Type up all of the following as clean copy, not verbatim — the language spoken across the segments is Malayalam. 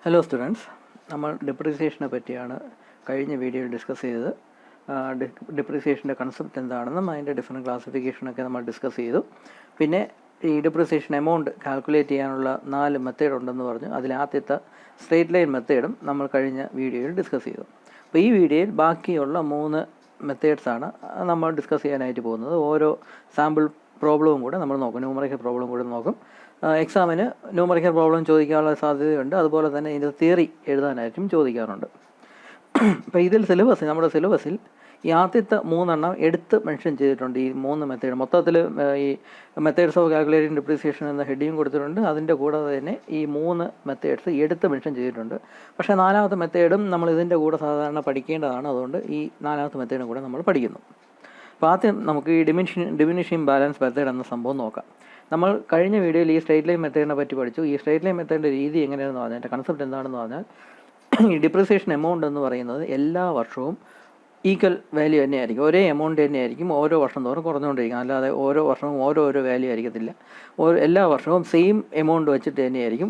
ഹലോ സ്റ്റുഡൻസ്, നമ്മൾ ഡിപ്രിസിയേഷനെ പറ്റിയാണ് കഴിഞ്ഞ വീഡിയോയിൽ ഡിസ്കസ് ചെയ്തത്. ഡിപ്രിസിയേഷൻ്റെ കൺസെപ്റ്റ് എന്താണെന്നും അതിൻ്റെ ഡിഫറെൻറ്റ് ക്ലാസിഫിക്കേഷനൊക്കെ നമ്മൾ ഡിസ്കസ് ചെയ്തു. പിന്നെ ഈ ഡിപ്രിസിയേഷൻ എമൗണ്ട് കാൽക്കുലേറ്റ് ചെയ്യാനുള്ള 4 മെത്തേഡ് ഉണ്ടെന്ന് പറഞ്ഞു. അതിലാദ്യത്തെ സ്ട്രെയിറ്റ് ലൈൻ മെത്തേഡും നമ്മൾ കഴിഞ്ഞ വീഡിയോയിൽ ഡിസ്കസ് ചെയ്തു. അപ്പോൾ ഈ വീഡിയോയിൽ ബാക്കിയുള്ള 3 മെത്തേഡ്സാണ് നമ്മൾ ഡിസ്കസ് ചെയ്യാനായിട്ട് പോകുന്നത്. ഓരോ സാമ്പിൾ പ്രോബ്ലവും കൂടെ നമ്മൾ നോക്കും, ന്യൂമറിക്കൽ പ്രോബ്ലം കൂടെ നോക്കും. എക്സാമിന് ന്യൂമറിക്കൽ പ്രോബ്ലം ചോദിക്കാനുള്ള സാധ്യതയുണ്ട്. അതുപോലെ തന്നെ ഇതിൻ്റെ തിയറി എഴുതാനായിട്ടും ചോദിക്കാറുണ്ട്. അപ്പോൾ ഇതിൽ നമ്മുടെ സിലബസിൽ ഈ ആദ്യത്തെ 3 എടുത്ത് മെൻഷൻ ചെയ്തിട്ടുണ്ട്. ഈ 3 മെത്തേഡ് മൊത്തത്തിൽ ഈ മെത്തേഡ്സ് ഓഫ് കാൽക്കുലേറ്റിംഗ് ഡിപ്രിസിയേഷൻ എന്ന ഹെഡിങ് കൊടുത്തിട്ടുണ്ട്. അതിൻ്റെ കൂടാതെ തന്നെ ഈ 3 മെത്തേഡ്സ് എടുത്ത് മെൻഷൻ ചെയ്തിട്ടുണ്ട്. പക്ഷേ 4ാമത്തെ മെത്തേഡും നമ്മൾ ഇതിൻ്റെ കൂടെ സാധാരണ പഠിക്കേണ്ടതാണ്. അതുകൊണ്ട് ഈ 4ാമത്തെ മെത്തേഡും കൂടെ നമ്മൾ പഠിക്കുന്നു. അപ്പോൾ ആദ്യം നമുക്ക് ഈ ഡിമിനിഷിംഗ് ബാലൻസ് മെത്തേഡ് എന്ന സംഭവം നോക്കാം. നമ്മൾ കഴിഞ്ഞ വീഡിയോയിൽ ഈ സ്ട്രെയിറ്റ് ലൈൻ മെത്തേഡിനെ പറ്റി പഠിച്ചു. ഈ സ്ട്രെയിറ്റ് ലൈൻ മെത്തേഡിൻ്റെ രീതി എങ്ങനെയാണെന്ന് പറഞ്ഞാൽ, അതിൻ്റെ കൺസെപ്റ്റ് എന്താണെന്ന് പറഞ്ഞാൽ, ഈ ഡിപ്രിസിയേഷൻ എമൗണ്ട് എന്ന് പറയുന്നത് എല്ലാ വർഷവും ഈക്വൽ വാല്യൂ തന്നെയായിരിക്കും. ഒരേ എമൗണ്ട് തന്നെയായിരിക്കും ഓരോ വർഷം തോറും കുറഞ്ഞുകൊണ്ടിരിക്കും. അല്ലാതെ ഓരോ വർഷവും ഓരോ വാല്യൂ ആയിരിക്കത്തില്ല. എല്ലാ വർഷവും സെയിം എമൗണ്ട് വെച്ചിട്ട് തന്നെയായിരിക്കും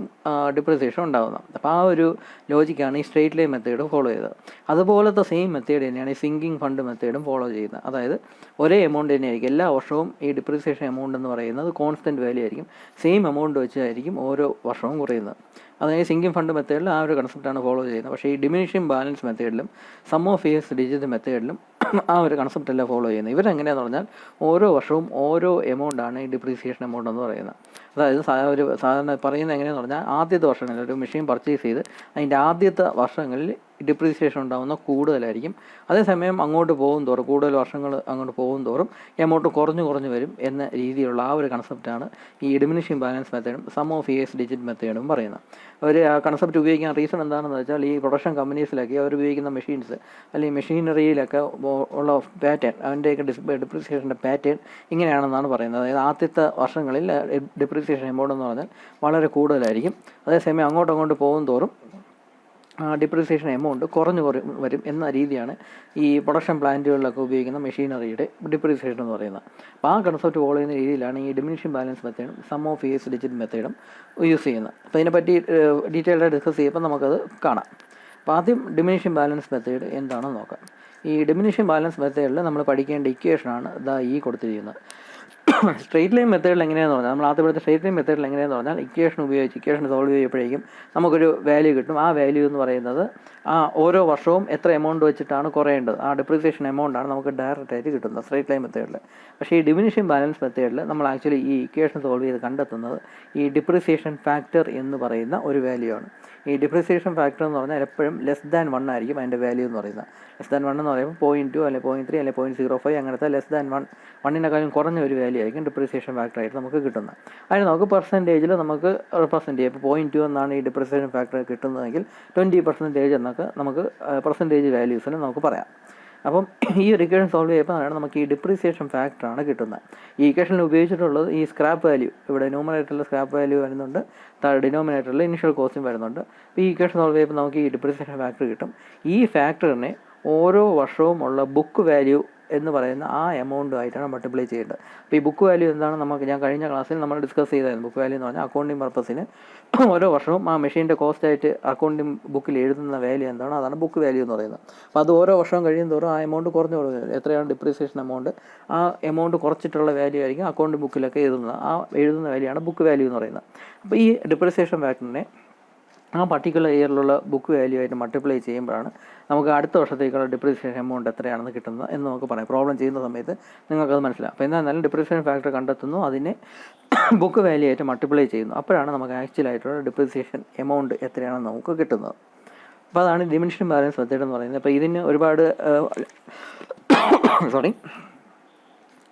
ഡിപ്രിസിയേഷൻ ഉണ്ടാകുന്നത്. അപ്പോൾ ആ ഒരു ലോജിക്കാണ് ഈ സ്ട്രെയിറ്റ് ലൈൻ മെത്തേഡ് ഫോളോ ചെയ്തത്. അതുപോലത്തെ സെയിം മെത്തേഡ് തന്നെയാണ് ഈ സിങ്കിങ് ഫണ്ട് മെത്തേഡും ഫോളോ ചെയ്യുന്നത്. അതായത് ഒരേ എമൗണ്ട് തന്നെയായിരിക്കും എല്ലാ വർഷവും. ഈ ഡിപ്രിസിയേഷൻ എമൗണ്ട് എന്ന് പറയുന്നത് കോൺസ്റ്റൻറ്റ് വാല്യൂ ആയിരിക്കും. സെയിം എമൗണ്ട് വെച്ചായിരിക്കും ഓരോ വർഷവും കുറയുന്നത്. അതായത് സിങ്കിങ് ഫണ്ട് മെത്തേഡിൽ ആ ഒരു കൺസെപ്റ്റാണ് ഫോളോ ചെയ്യുന്നത്. പക്ഷേ ഈ ഡിമിനിഷിംഗ് ബാലൻസ് മെത്തേഡിലും സം ഓഫ് ഇയേഴ്സ് ഡിജിറ്റ് മെത്തേഡിലും ആ ഒരു കൺസെപ്റ്റല്ല ഫോളോ ചെയ്യുന്നത്. ഇവരെങ്ങനെയാണെന്ന് പറഞ്ഞാൽ ഓരോ വർഷവും ഓരോ എമൗണ്ടാണ് ഈ ഡിപ്രീസിയേഷൻ എമൗണ്ട് എന്ന് പറയുന്നത്. അതായത് സാധാരണ പറയുന്നത് എങ്ങനെയാണെന്ന് പറഞ്ഞാൽ, ആദ്യത്തെ വർഷങ്ങളിൽ ഒരു മെഷീൻ പർച്ചേസ് ചെയ്ത് അതിൻ്റെ ആദ്യത്തെ വർഷങ്ങളിൽ ഡിപ്രീസിയേഷൻ ഉണ്ടാകുന്ന കൂടുതലായിരിക്കും. അതേസമയം അങ്ങോട്ട് പോകും തോറും, കൂടുതൽ വർഷങ്ങൾ അങ്ങോട്ട് പോകും തോറും എമൗണ്ട് കുറഞ്ഞു വരും എന്ന രീതിയിലുള്ള ആ ഒരു കൺസെപ്റ്റാണ് ഈ ഡിമിനിഷിംഗ് ബാലൻസ് മെത്തേഡും സം ഓഫ് ഇയേഴ്സ് ഡിജിറ്റ് മെത്തേഡും പറയുന്നത്. അവർ ആ കൺസെപ്റ്റ് ഉപയോഗിക്കാൻ റീസൺ എന്താണെന്ന് വെച്ചാൽ, ഈ പ്രൊഡക്ഷൻ കമ്പനീസിലൊക്കെ അവർ ഉപയോഗിക്കുന്ന മെഷീൻസ് അല്ലെങ്കിൽ മെഷീനറിയിലൊക്കെ ഉള്ള പാറ്റേൺ, അതിൻ്റെയൊക്കെ ഡിപ്രിസിയേഷൻ്റെ പാറ്റേൺ ഇങ്ങനെയാണെന്നാണ് പറയുന്നത്. അതായത് ആദ്യത്തെ വർഷങ്ങളിൽ ഡിപ്രിസിയേഷൻ എമൗണ്ട് എന്ന് പറഞ്ഞാൽ വളരെ കൂടുതലായിരിക്കും. അതേസമയം അങ്ങോട്ട് പോകും തോറും ഡിപ്രിസിയേഷൻ എമൗണ്ട് കുറഞ്ഞു വരും എന്ന രീതിയാണ് ഈ പ്രൊഡക്ഷൻ പ്ലാന്റുകളിലൊക്കെ ഉപയോഗിക്കുന്ന മെഷീനറിയുടെ ഡിപ്രിസിയേഷൻ എന്ന് പറയുന്നത്. അപ്പോൾ ആ കൺസെപ്റ്റ് ഫോളോ ചെയ്യുന്ന രീതിയിലാണ് ഈ ഡിമിനിഷിംഗ് ബാലൻസ് മെത്തേഡും സം ഓഫ് ഇയേഴ്സ് ഡിജിറ്റ് മെത്തേഡും യൂസ് ചെയ്യുന്നത്. അപ്പോൾ ഇതിനെപ്പറ്റി ഡീറ്റെയിൽഡായി ഡിസ്കസ് ചെയ്യുമ്പോൾ നമുക്കത് കാണാം. അപ്പോൾ ആദ്യം ഡിമിനിഷിംഗ് ബാലൻസ് മെത്തേഡ് എന്താണെന്ന് നോക്കാം. ഈ ഡിമിനിഷിംഗ് ബാലൻസ് മെത്തേഡിൽ നമ്മൾ പഠിക്കേണ്ട ഇക്വേഷനാണ് ഈ കൊടുത്തിരിക്കുന്നത്. സ്ട്രെയിറ്റ് ലൈൻ മെത്തേഡിൽ എങ്ങനെയാണെന്ന് പറഞ്ഞാൽ, നമ്മൾ ആദ്യത്തെ സ്ട്രെയിറ്റ് ലൈൻ മെത്തേഡിൽ എങ്ങനെയാണെന്ന് പറഞ്ഞാൽ, ഇക്വേഷൻ സോൾവ് ചെയ്യുമ്പോഴേക്കും നമുക്കൊരു വാല്യൂ കിട്ടും. ആ വാല്യൂ എന്ന് പറയുന്നത് ഓരോ വർഷവും എത്ര എമൗണ്ട് വെച്ചിട്ടാണ് കുറയേണ്ടത്, ആ ഡിപ്രിസിയേഷൻ എമൗണ്ടാണ് നമുക്ക് ഡയറക്റ്റ് ആയിട്ട് കിട്ടുന്നത് സ്ട്രെയിറ്റ് ലൈൻ മെത്തേഡിൽ. പക്ഷേ ഈ ഡിമിനിഷിംഗ് ബാലൻസ് മെത്തേഡിൽ നമ്മൾ ആക്ച്വലി ഈ ഇക്വേഷൻ സോൾവ് ചെയ്ത് കണ്ടെത്തുന്നത് ഈ ഡിപ്രിസിയേഷൻ ഫാക്ടർ എന്ന് പറയുന്ന ഒരു വാല്യൂ ആണ്. ഈ ഡിപ്രിസിയേഷൻ ഫാക്ടർ എന്ന് പറഞ്ഞാൽ എപ്പോഴും ലെസ് ദാൻ 1 ആയിരിക്കും അതിൻ്റെ വാല്യൂ എന്ന് പറയുന്നത്. ലെസ് ദാൻ 1 എന്ന് പറയുമ്പോൾ 0.2 അല്ലെങ്കിൽ 0.3 അല്ലെങ്കിൽ 0.05 അങ്ങനത്തെ ലെസ് ദാൻ 1 കുറഞ്ഞ ഒരു വാല്യൂ ആയിരിക്കും ഡിപ്രിസിയേഷൻ ഫാക്ടറായിട്ട് നമുക്ക് കിട്ടുന്നത്. അതിന് നമുക്ക് പെർസെൻറ്റേജിൽ നമുക്ക് റെപ്രസെൻറ്റ് ചെയ്യാം. ഇപ്പോൾ 0.2 എന്നാണ് ഈ ഡിപ്രിസിയേഷൻ ഫാക്ടർ കിട്ടുന്നതെങ്കിൽ 20% എന്നൊക്കെ നമുക്ക് പെർസെൻറ്റേജ് വാല്യൂസിന് നമുക്ക് പറയാം. അപ്പം ഈ ഒരു ഇക്വേഷൻ സോൾവ് ചെയ്യുമ്പോൾ നമുക്ക് ഈ ഡിപ്രിസിയേഷൻ ഫാക്ടറാണ് കിട്ടുന്നത്. ഈ ഇക്വേഷനിൽ ഉപയോഗിച്ചിട്ടുള്ളത് ഈ സ്ക്രാപ്പ് വാല്യൂ, ഇവിടെ ന്യൂമറേറ്ററിൽ സ്ക്രാപ്പ് വാല്യൂ വരുന്നുണ്ട്, ഡിനോമിനേറ്ററിൽ ഇനിഷ്യൽ കോസ്റ്റും വരുന്നുണ്ട്. അപ്പോൾ ഈ ഇക്വേഷൻ സോൾവ് ചെയ്യുമ്പോൾ നമുക്ക് ഈ ഡിപ്രിസിയേഷൻ ഫാക്ടർ കിട്ടും. ഈ ഫാക്ടറിനെ ഓരോ വർഷവും ഉള്ള ബുക്ക് വാല്യൂ എന്ന് പറയുന്ന ആ എമൗണ്ടുമായിട്ടാണ് മൾട്ടിപ്ലൈ ചെയ്യേണ്ടത്. അപ്പോൾ ഈ ബുക്ക് വാല്യൂ എന്താണ് ഞാൻ കഴിഞ്ഞ ക്ലാസ്സിൽ നമ്മൾ ഡിസ്കസ് ചെയ്തായിരുന്നു. ബുക്ക് വാല്യൂ എന്ന് പറഞ്ഞാൽ അക്കൗണ്ടിങ് പർപ്പസിന് ഓരോ വർഷവും ആ മെഷീൻ്റെ കോസ്റ്റായിട്ട് അക്കൗണ്ടിങ് ബുക്കിൽ എഴുതുന്ന വാല്യൂ എന്താണോ അതാണ് ബുക്ക് വാല്യൂ എന്ന് പറയുന്നത്. അപ്പോൾ അത് ഓരോ വർഷവും കഴിയും തോറും ആ എമൗണ്ട് കുറഞ്ഞു കൊടുക്കുന്നത്. എത്രയാണ് ഡിപ്രിസിയേഷൻ എമൗണ്ട്, ആ എമൗണ്ട് കുറച്ചിട്ടുള്ള വാല്യൂ ആയിരിക്കും അക്കൗണ്ടിങ് ബുക്കിലൊക്കെ എഴുതുന്നത്. ആ എഴുതുന്ന വാല്യൂ ആണ് ബുക്ക് വാല്യൂ എന്ന് പറയുന്നത്. അപ്പോൾ ഈ ഡിപ്രിസിയേഷൻ ഫാക്ടറിനെ ആ പർട്ടിക്കുലർ ഇയറിലുള്ള ബുക്ക് വാല്യൂ ആയിട്ട് മൾട്ടിപ്ലൈ ചെയ്യുമ്പോഴാണ് നമുക്ക് അടുത്ത വർഷത്തേക്കുള്ള ഡിപ്രിസിയേഷൻ എമൗണ്ട് എത്രയാണെന്ന് കിട്ടുന്നത് എന്ന് നമുക്ക് പറയാം. പ്രോബ്ലം ചെയ്യുന്ന സമയത്ത് നിങ്ങൾക്കത് മനസ്സിലാവും. അപ്പോൾ എന്തായാലും ഡിപ്രിസിയേഷൻ ഫാക്ടർ കണ്ടെത്തുന്നു, അതിനെ ബുക്ക് വാല്യൂ ആയിട്ട് മൾട്ടിപ്ലൈ ചെയ്യുന്നു. അപ്പോഴാണ് നമുക്ക് ആക്ച്വലായിട്ടുള്ള ഡിപ്രിസിയേഷൻ എമൗണ്ട് എത്രയാണെന്ന് നമുക്ക് കിട്ടുന്നത്. അപ്പോൾ അതാണ് ഡിമിനിഷിംഗ് ബാലൻസ് മെത്തേഡ് എന്ന് പറയുന്നത്. അപ്പോൾ ഇതിന് ഒരുപാട്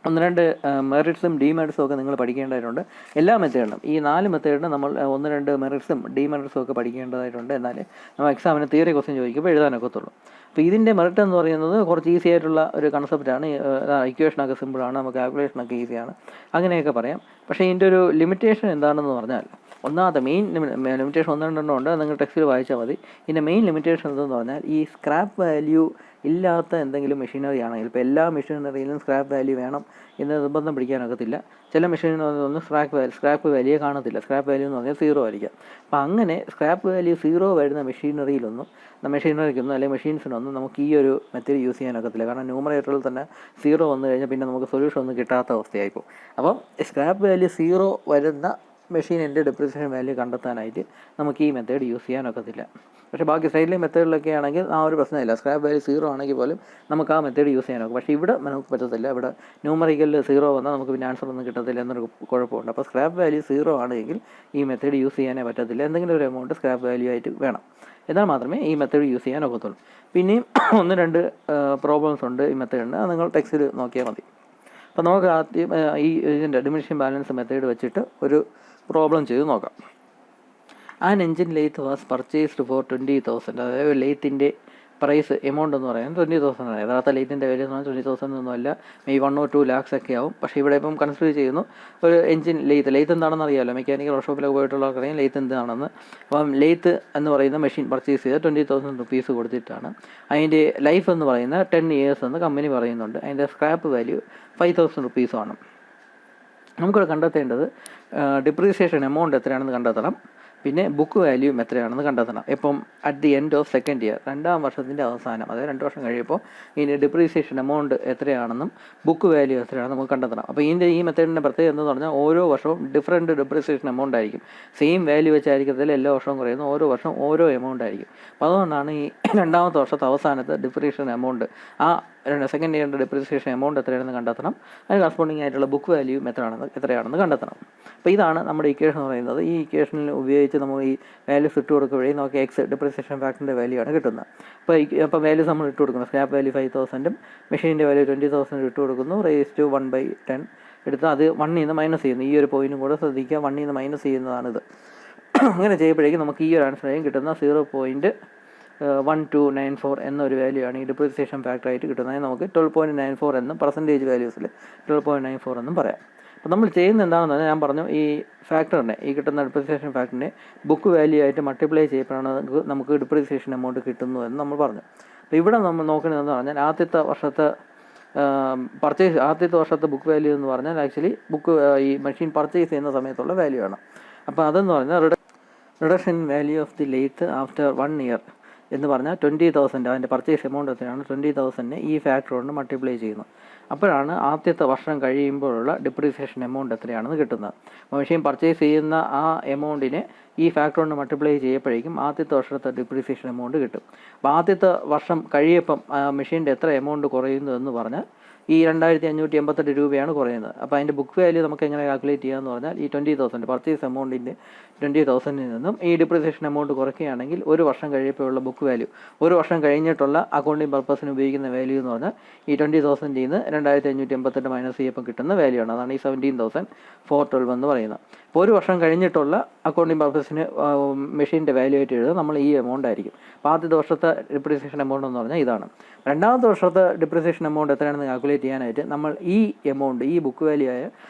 1-2 മെറിറ്റ്സും ഡിമെറിറ്റ്സും ഒക്കെ നിങ്ങൾ പഠിക്കേണ്ടതായിട്ടുണ്ട്. എല്ലാ മെത്തേഡിനും ഈ 4 മെത്തേഡിനും നമ്മൾ 1-2 മെറിറ്റ്സും ഡിമെറിറ്റ്സും ഒക്കെ പഠിക്കേണ്ടതായിട്ടുണ്ട്. എന്നാൽ നമ്മൾ എക്സാമിന് തിയറി ക്വസ്റ്റ്യൻ ചോദിക്കുമ്പോൾ എഴുതാനൊക്കത്തുള്ളൂ. അപ്പോൾ ഇതിൻ്റെ മെറിറ്റ് എന്ന് പറയുന്നത് കുറച്ച് ഈസി ആയിട്ടുള്ള ഒരു കൺസെപ്റ്റാണ്. ഇക്വേഷനൊക്കെ സിമ്പിളാണ്, നമുക്ക് കാൽക്കുലേഷനൊക്കെ ഈസിയാണ്, അങ്ങനെയൊക്കെ പറയാം. പക്ഷേ ഇതിൻ്റെ ഒരു ലിമിറ്റേഷൻ എന്താണെന്ന് പറഞ്ഞാൽ, ഒന്നാമത്തെ മെയിൻ ലിമിറ്റേഷൻ 1-2 ഉണ്ട്, നിങ്ങൾ ടെക്സ്റ്റിൽ വായിച്ചാൽ മതി. ഇതിൻ്റെ മെയിൻ ലിമിറ്റേഷൻ എന്തെന്ന് പറഞ്ഞാൽ, ഈ സ്ക്രാപ്പ് വാല്യൂ ഇല്ലാത്ത എന്തെങ്കിലും മെഷീനറി ആണെങ്കിൽ, ഇപ്പോൾ എല്ലാ മെഷീനറിയിലും സ്ക്രാപ്പ് വാല്യൂ വേണം എന്ന് നിർബന്ധം പിടിക്കാനൊക്കത്തില്ല. ചില മെഷീനൊന്നും സ്ക്രാപ്പ് വാല്യൂ കാണത്തില്ല, സ്ക്രാപ്പ് വാല്യൂ എന്ന് പറഞ്ഞാൽ 0 ആയിരിക്കാം. അപ്പോൾ അങ്ങനെ സ്ക്രാപ്പ് വാല്യൂ 0 വരുന്ന മെഷീനറിക്കൊന്നും അല്ലെങ്കിൽ മെഷീൻസിനൊന്നും നമുക്ക് ഈ ഒരു മെത്തേഡ് യൂസ് ചെയ്യാനൊക്കത്തില്ല. കാരണം ന്യൂമറേറ്ററിൽ തന്നെ 0 വന്നു കഴിഞ്ഞാൽ പിന്നെ നമുക്ക് സൊല്യൂഷൻ ഒന്നും കിട്ടാത്ത അവസ്ഥയായിപ്പോൾ. അപ്പം സ്ക്രാപ്പ് വാല്യൂ 0 വരുന്ന മെഷീനിൻ്റെ ഡെപ്രിസിയേഷൻ വാല്യൂ കണ്ടെത്താനായിട്ട് നമുക്ക് ഈ മെത്തേഡ് യൂസ് ചെയ്യാനൊക്കത്തില്ല. പക്ഷേ ബാക്കി സൈഡിലെ മെത്തേഡിലൊക്കെ ആണെങ്കിൽ ആ ഒരു പ്രശ്നമില്ല. സ്ക്രാപ്പ് വാല്യൂ 0 ആണെങ്കിൽ പോലും നമുക്ക് ആ മെത്തേഡ് യൂസ് ചെയ്യാനൊക്കെ. പക്ഷേ ഇവിടെ നമുക്ക് പറ്റത്തില്ല. ഇവിടെ ന്യൂമറിക്കലിൽ 0 വന്നാൽ നമുക്ക് പിന്നെ ആൻസർ ഒന്നും കിട്ടത്തില്ല എന്നൊരു കുഴപ്പമുണ്ട്. അപ്പോൾ സ്ക്രാപ്പ് വാല്യൂ 0 ആണെങ്കിൽ ഈ മെത്തേഡ് യൂസ് ചെയ്യാനേ പറ്റത്തില്ല. എന്തെങ്കിലും ഒരു എമൗണ്ട് സ്ക്രാപ്പ് വാല്യൂ ആയിട്ട് വേണം, എന്നാൽ മാത്രമേ ഈ മെത്തേഡ് യൂസ് ചെയ്യാൻ ഒക്കത്തുള്ളൂ. പിന്നെയും 1-2 പ്രോബ്ലംസ് ഉണ്ട് ഈ മെത്തേഡിന്, അത് നിങ്ങൾ ടെക്സ്റ്റിൽ നോക്കിയാൽ മതി. അപ്പോൾ നമുക്ക് ആദ്യം ഈ ഇതിൻ്റെ ഡിമിനിഷിംഗ് ബാലൻസ് മെത്തേഡ് വെച്ചിട്ട് ഒരു പ്രോബ്ലം ചെയ്ത് നോക്കാം. An engine lathe was purchased for 20,000. അതായത് ലെയ്ത്തിൻ്റെ പ്രൈസ് എമൗണ്ട് എന്ന് പറയുന്നത് 20,000 ആണ്. യഥാർത്ഥ ലെയ്ത്തിൻ്റെ വില എന്ന് പറഞ്ഞാൽ 20,000 ഒന്നുമല്ല, മെയ് 1 or 2 lakhs ഒക്കെ ആവും. പക്ഷേ ഇവിടെ ഇപ്പം കൺസിഡർ ചെയ്യുന്നു ഒരു എൻജിൻ ലെയ്ത്ത് എന്താണെന്ന് അറിയാമല്ലോ, മെക്കാനിക്കൽ വർക്ക്ഷോപ്പിലൊക്കെ പോയിട്ടുള്ളവർക്കറിയാം ലെയ്ത്ത് എന്താണെന്ന്. അപ്പം ലെയ്ത്ത് എന്ന് പറയുന്ന മെഷീൻ പർച്ചേസ് ചെയ്ത് 20,000 rupees കൊടുത്തിട്ടാണ്. അതിൻ്റെ ലൈഫ് എന്ന് പറയുന്നത് 10 years എന്ന് കമ്പനി പറയുന്നുണ്ട്. അതിൻ്റെ സ്ക്രാപ്പ് വാല്യൂ 5,000 rupees ആണ്. നമുക്കിവിടെ കണ്ടെത്തേണ്ടത് ഡിപ്രീസിയേഷൻ എമൗണ്ട് എത്രയാണെന്ന് കണ്ടെത്തണം, പിന്നെ ബുക്ക് വാല്യൂം എത്രയാണെന്ന് കണ്ടെത്തണം. ഇപ്പം at the end of second year, 2ാം വർഷത്തിൻ്റെ അവസാനം, അതായത് 2 വർഷം കഴിയുമ്പോൾ ഇതിൻ്റെ ഡിപ്രീസിയേഷൻ എമൗണ്ട് എത്രയാണെന്നും ബുക്ക് വാല്യൂ എത്രയാണെന്ന് നമുക്ക് കണ്ടെത്തണം. അപ്പോൾ ഈ മെത്തേഡിൻ്റെ പ്രത്യേകത എന്ന് പറഞ്ഞാൽ ഓരോ വർഷവും ഡിഫറൻറ്റ് ഡിപ്രീസിയേഷൻ എമൗണ്ട് ആയിരിക്കും. സെയിം വാല്യൂ വെച്ചായിരിക്കത്തില്ല എല്ലാ വർഷവും കുറയുന്നു, ഓരോ വർഷവും ഓരോ എമൗണ്ട് ആയിരിക്കും. അപ്പോൾ അതുകൊണ്ടാണ് ഈ 2ാമത്തെ വർഷത്തെ അവസാനത്തെ ഡിപ്രീസിയേഷൻ എമൗണ്ട്, ആ സെക്കൻഡ് ഇയറിൻ്റെ ഡിപ്രീസിയേഷൻ എമൗണ്ട് എത്രയാണെന്ന് കണ്ടെത്തണം. അതിന് കറസ്പോണ്ടിങ് ആയിട്ടുള്ള ബുക്ക് വാല്യൂ എത്രയാണെന്ന് കണ്ടെത്തണം. അപ്പോൾ ഇതാണ് നമ്മുടെ ഇക്വേഷൻ എന്ന് പറയുന്നത്. ഈ ഇക്വേഷനിൽ ഉപയോഗിച്ച് നമ്മൾ ഈ വാല്യൂസ് ഇട്ട് കൊടുക്കുകയും നമുക്ക് എക്സ് ഡിപ്രീസിയേഷൻ ഫാക്ടറിൻ്റെ വാല്യൂ ആണ് കിട്ടുന്നത്. അപ്പോൾ വാല്യൂസ് നമ്മൾ ഇട്ട് കൊടുക്കുന്നു. സ്ക്രാപ്പ് വാല്യൂ 5,000ഉം മെഷീൻ്റെ വാല്യൂ 20,000 ഇട്ട് കൊടുക്കുന്നു. റേസ് ടു 1/10 എടുത്ത് അത് 1ൽ നിന്ന് മൈനസ് ചെയ്യുന്നു. ഈ ഒരു പോയിന്റും കൂടെ ശ്രദ്ധിക്കുക, 1ൽ നിന്ന് മൈനസ് ചെയ്യുന്നതാണിത്. അങ്ങനെ ചെയ്യുമ്പോഴേക്കും നമുക്ക് ഈ ഒരു ആൻസറായും കിട്ടുന്ന 0.1294 എന്നൊരു വാല്യൂ ആണ് ഈ ഡിപ്രീസിയേഷൻ ഫാക്ടറായിട്ട് കിട്ടുന്നത്. നമുക്ക് 12.94 എന്നും പെർസെൻറ്റേജ് വാല്യൂസിൽ 12.94 എന്നും പറയാം. അപ്പോൾ നമ്മൾ ചെയ്യുന്നത് എന്താണെന്ന് പറഞ്ഞാൽ, ഞാൻ പറഞ്ഞു ഈ ഫാക്ടറിനെ, ഈ കിട്ടുന്ന ഡിപ്രീസിയേഷൻ ഫാക്ടറിനെ ബുക്ക് വാല്യൂ ആയിട്ട് മൾട്ടിപ്ലൈ ചെയ്യപ്പെടുകയാണ് നമുക്ക് ഡിപ്രീസിയേഷൻ എമൗണ്ട് കിട്ടുന്നു എന്ന് നമ്മൾ പറഞ്ഞു. അപ്പോൾ ഇവിടെ നമ്മൾ നോക്കുന്നതെന്ന് പറഞ്ഞാൽ ആദ്യത്തെ വർഷത്തെ ബുക്ക് വാല്യൂ എന്ന് പറഞ്ഞാൽ ആക്ച്വലി ഈ മെഷീൻ പർച്ചേസ് ചെയ്യുന്ന സമയത്തുള്ള വാല്യൂ ആണ്. അപ്പോൾ അതെന്ന് പറഞ്ഞാൽ reduction value of the lathe after 1 year എന്ന് പറഞ്ഞാൽ 20,000, അതിൻ്റെ പർച്ചേസ് എമൗണ്ട് എത്രയാണ് 20,000 ഈ ഫാക്ടർ കൊണ്ട് മൾട്ടിപ്ലൈ ചെയ്യുന്നു. അപ്പോഴാണ് ആദ്യത്തെ വർഷം കഴിയുമ്പോഴുള്ള ഡിപ്രീസിയേഷൻ എമൗണ്ട് എത്രയാണെന്ന് കിട്ടുന്നത്. മെഷീൻ പർച്ചേസ് ചെയ്യുന്ന ആ എമൗണ്ടിനെ ഈ ഫാക്ടർ കൊണ്ട് മൾട്ടിപ്ലൈ ചെയ്യുമ്പോഴേക്കും ആദ്യത്തെ വർഷത്തെ ഡിപ്രീസിയേഷൻ എമൗണ്ട് കിട്ടും. അപ്പോൾ ആദ്യത്തെ വർഷം കഴിയപ്പം മെഷീൻ്റെ എത്ര എമൗണ്ട് കുറയുന്നു എന്ന് പറഞ്ഞാൽ ഈ 2,588 രൂപയാണ് കുറയുന്നത്. അപ്പോൾ അതിൻ്റെ ബുക്ക് വാല്യൂ നമുക്ക് എങ്ങനെ കാൽക്കുലേറ്റ് ചെയ്യാമെന്ന് പറഞ്ഞാൽ ഈ 20,000 പർച്ചേസ് എമൗണ്ടിൻ്റെ 20,000 നിന്നും ഈ ഡിപ്രീസിയേഷൻ എമൗണ്ട് കുറയ്ക്കുകയാണെങ്കിൽ ഒരു വർഷം കഴിയുമ്പോഴുള്ള ബുക്ക് വാല്യൂ, ഒരു വർഷം കഴിഞ്ഞിട്ടുള്ള അക്കൗണ്ടിങ് പർപ്പസിന് ഉപയോഗിക്കുന്ന വാല്യൂ എന്ന് പറഞ്ഞാൽ ഈ 20,000 നിന്ന് 2,588 മൈനസ് ചെയ്യുമ്പോൾ കിട്ടുന്ന വാല്യൂ ആണ്. അതാണ് ഈ 17,412 എന്ന് പറയുന്നത്. അപ്പോൾ ഒരു വർഷം കഴിഞ്ഞിട്ടുള്ള അക്കൗണ്ടിങ് പർപ്പസിന് മെഷീൻ്റെ വാല്യൂ ആയിട്ട് എഴുതുക നമ്മൾ ഈ എമൗണ്ട് ആയിരിക്കും. അപ്പോൾ ആദ്യത്തെ വർഷത്തെ ഡിപ്രീസിയേഷൻ എമൗണ്ട് എന്ന് പറഞ്ഞാൽ ഇതാണ്. 2ാമത്തെ വർഷത്തെ ഡിപ്രീസിയേഷൻ എമൗണ്ട് എത്രയാണെന്ന് കാൽക്കുലേറ്റ് ചെയ്യാനായിട്ട് നമ്മൾ ഈ എമൗണ്ട്, ഈ ബുക്ക് വാല്യൂ ആയ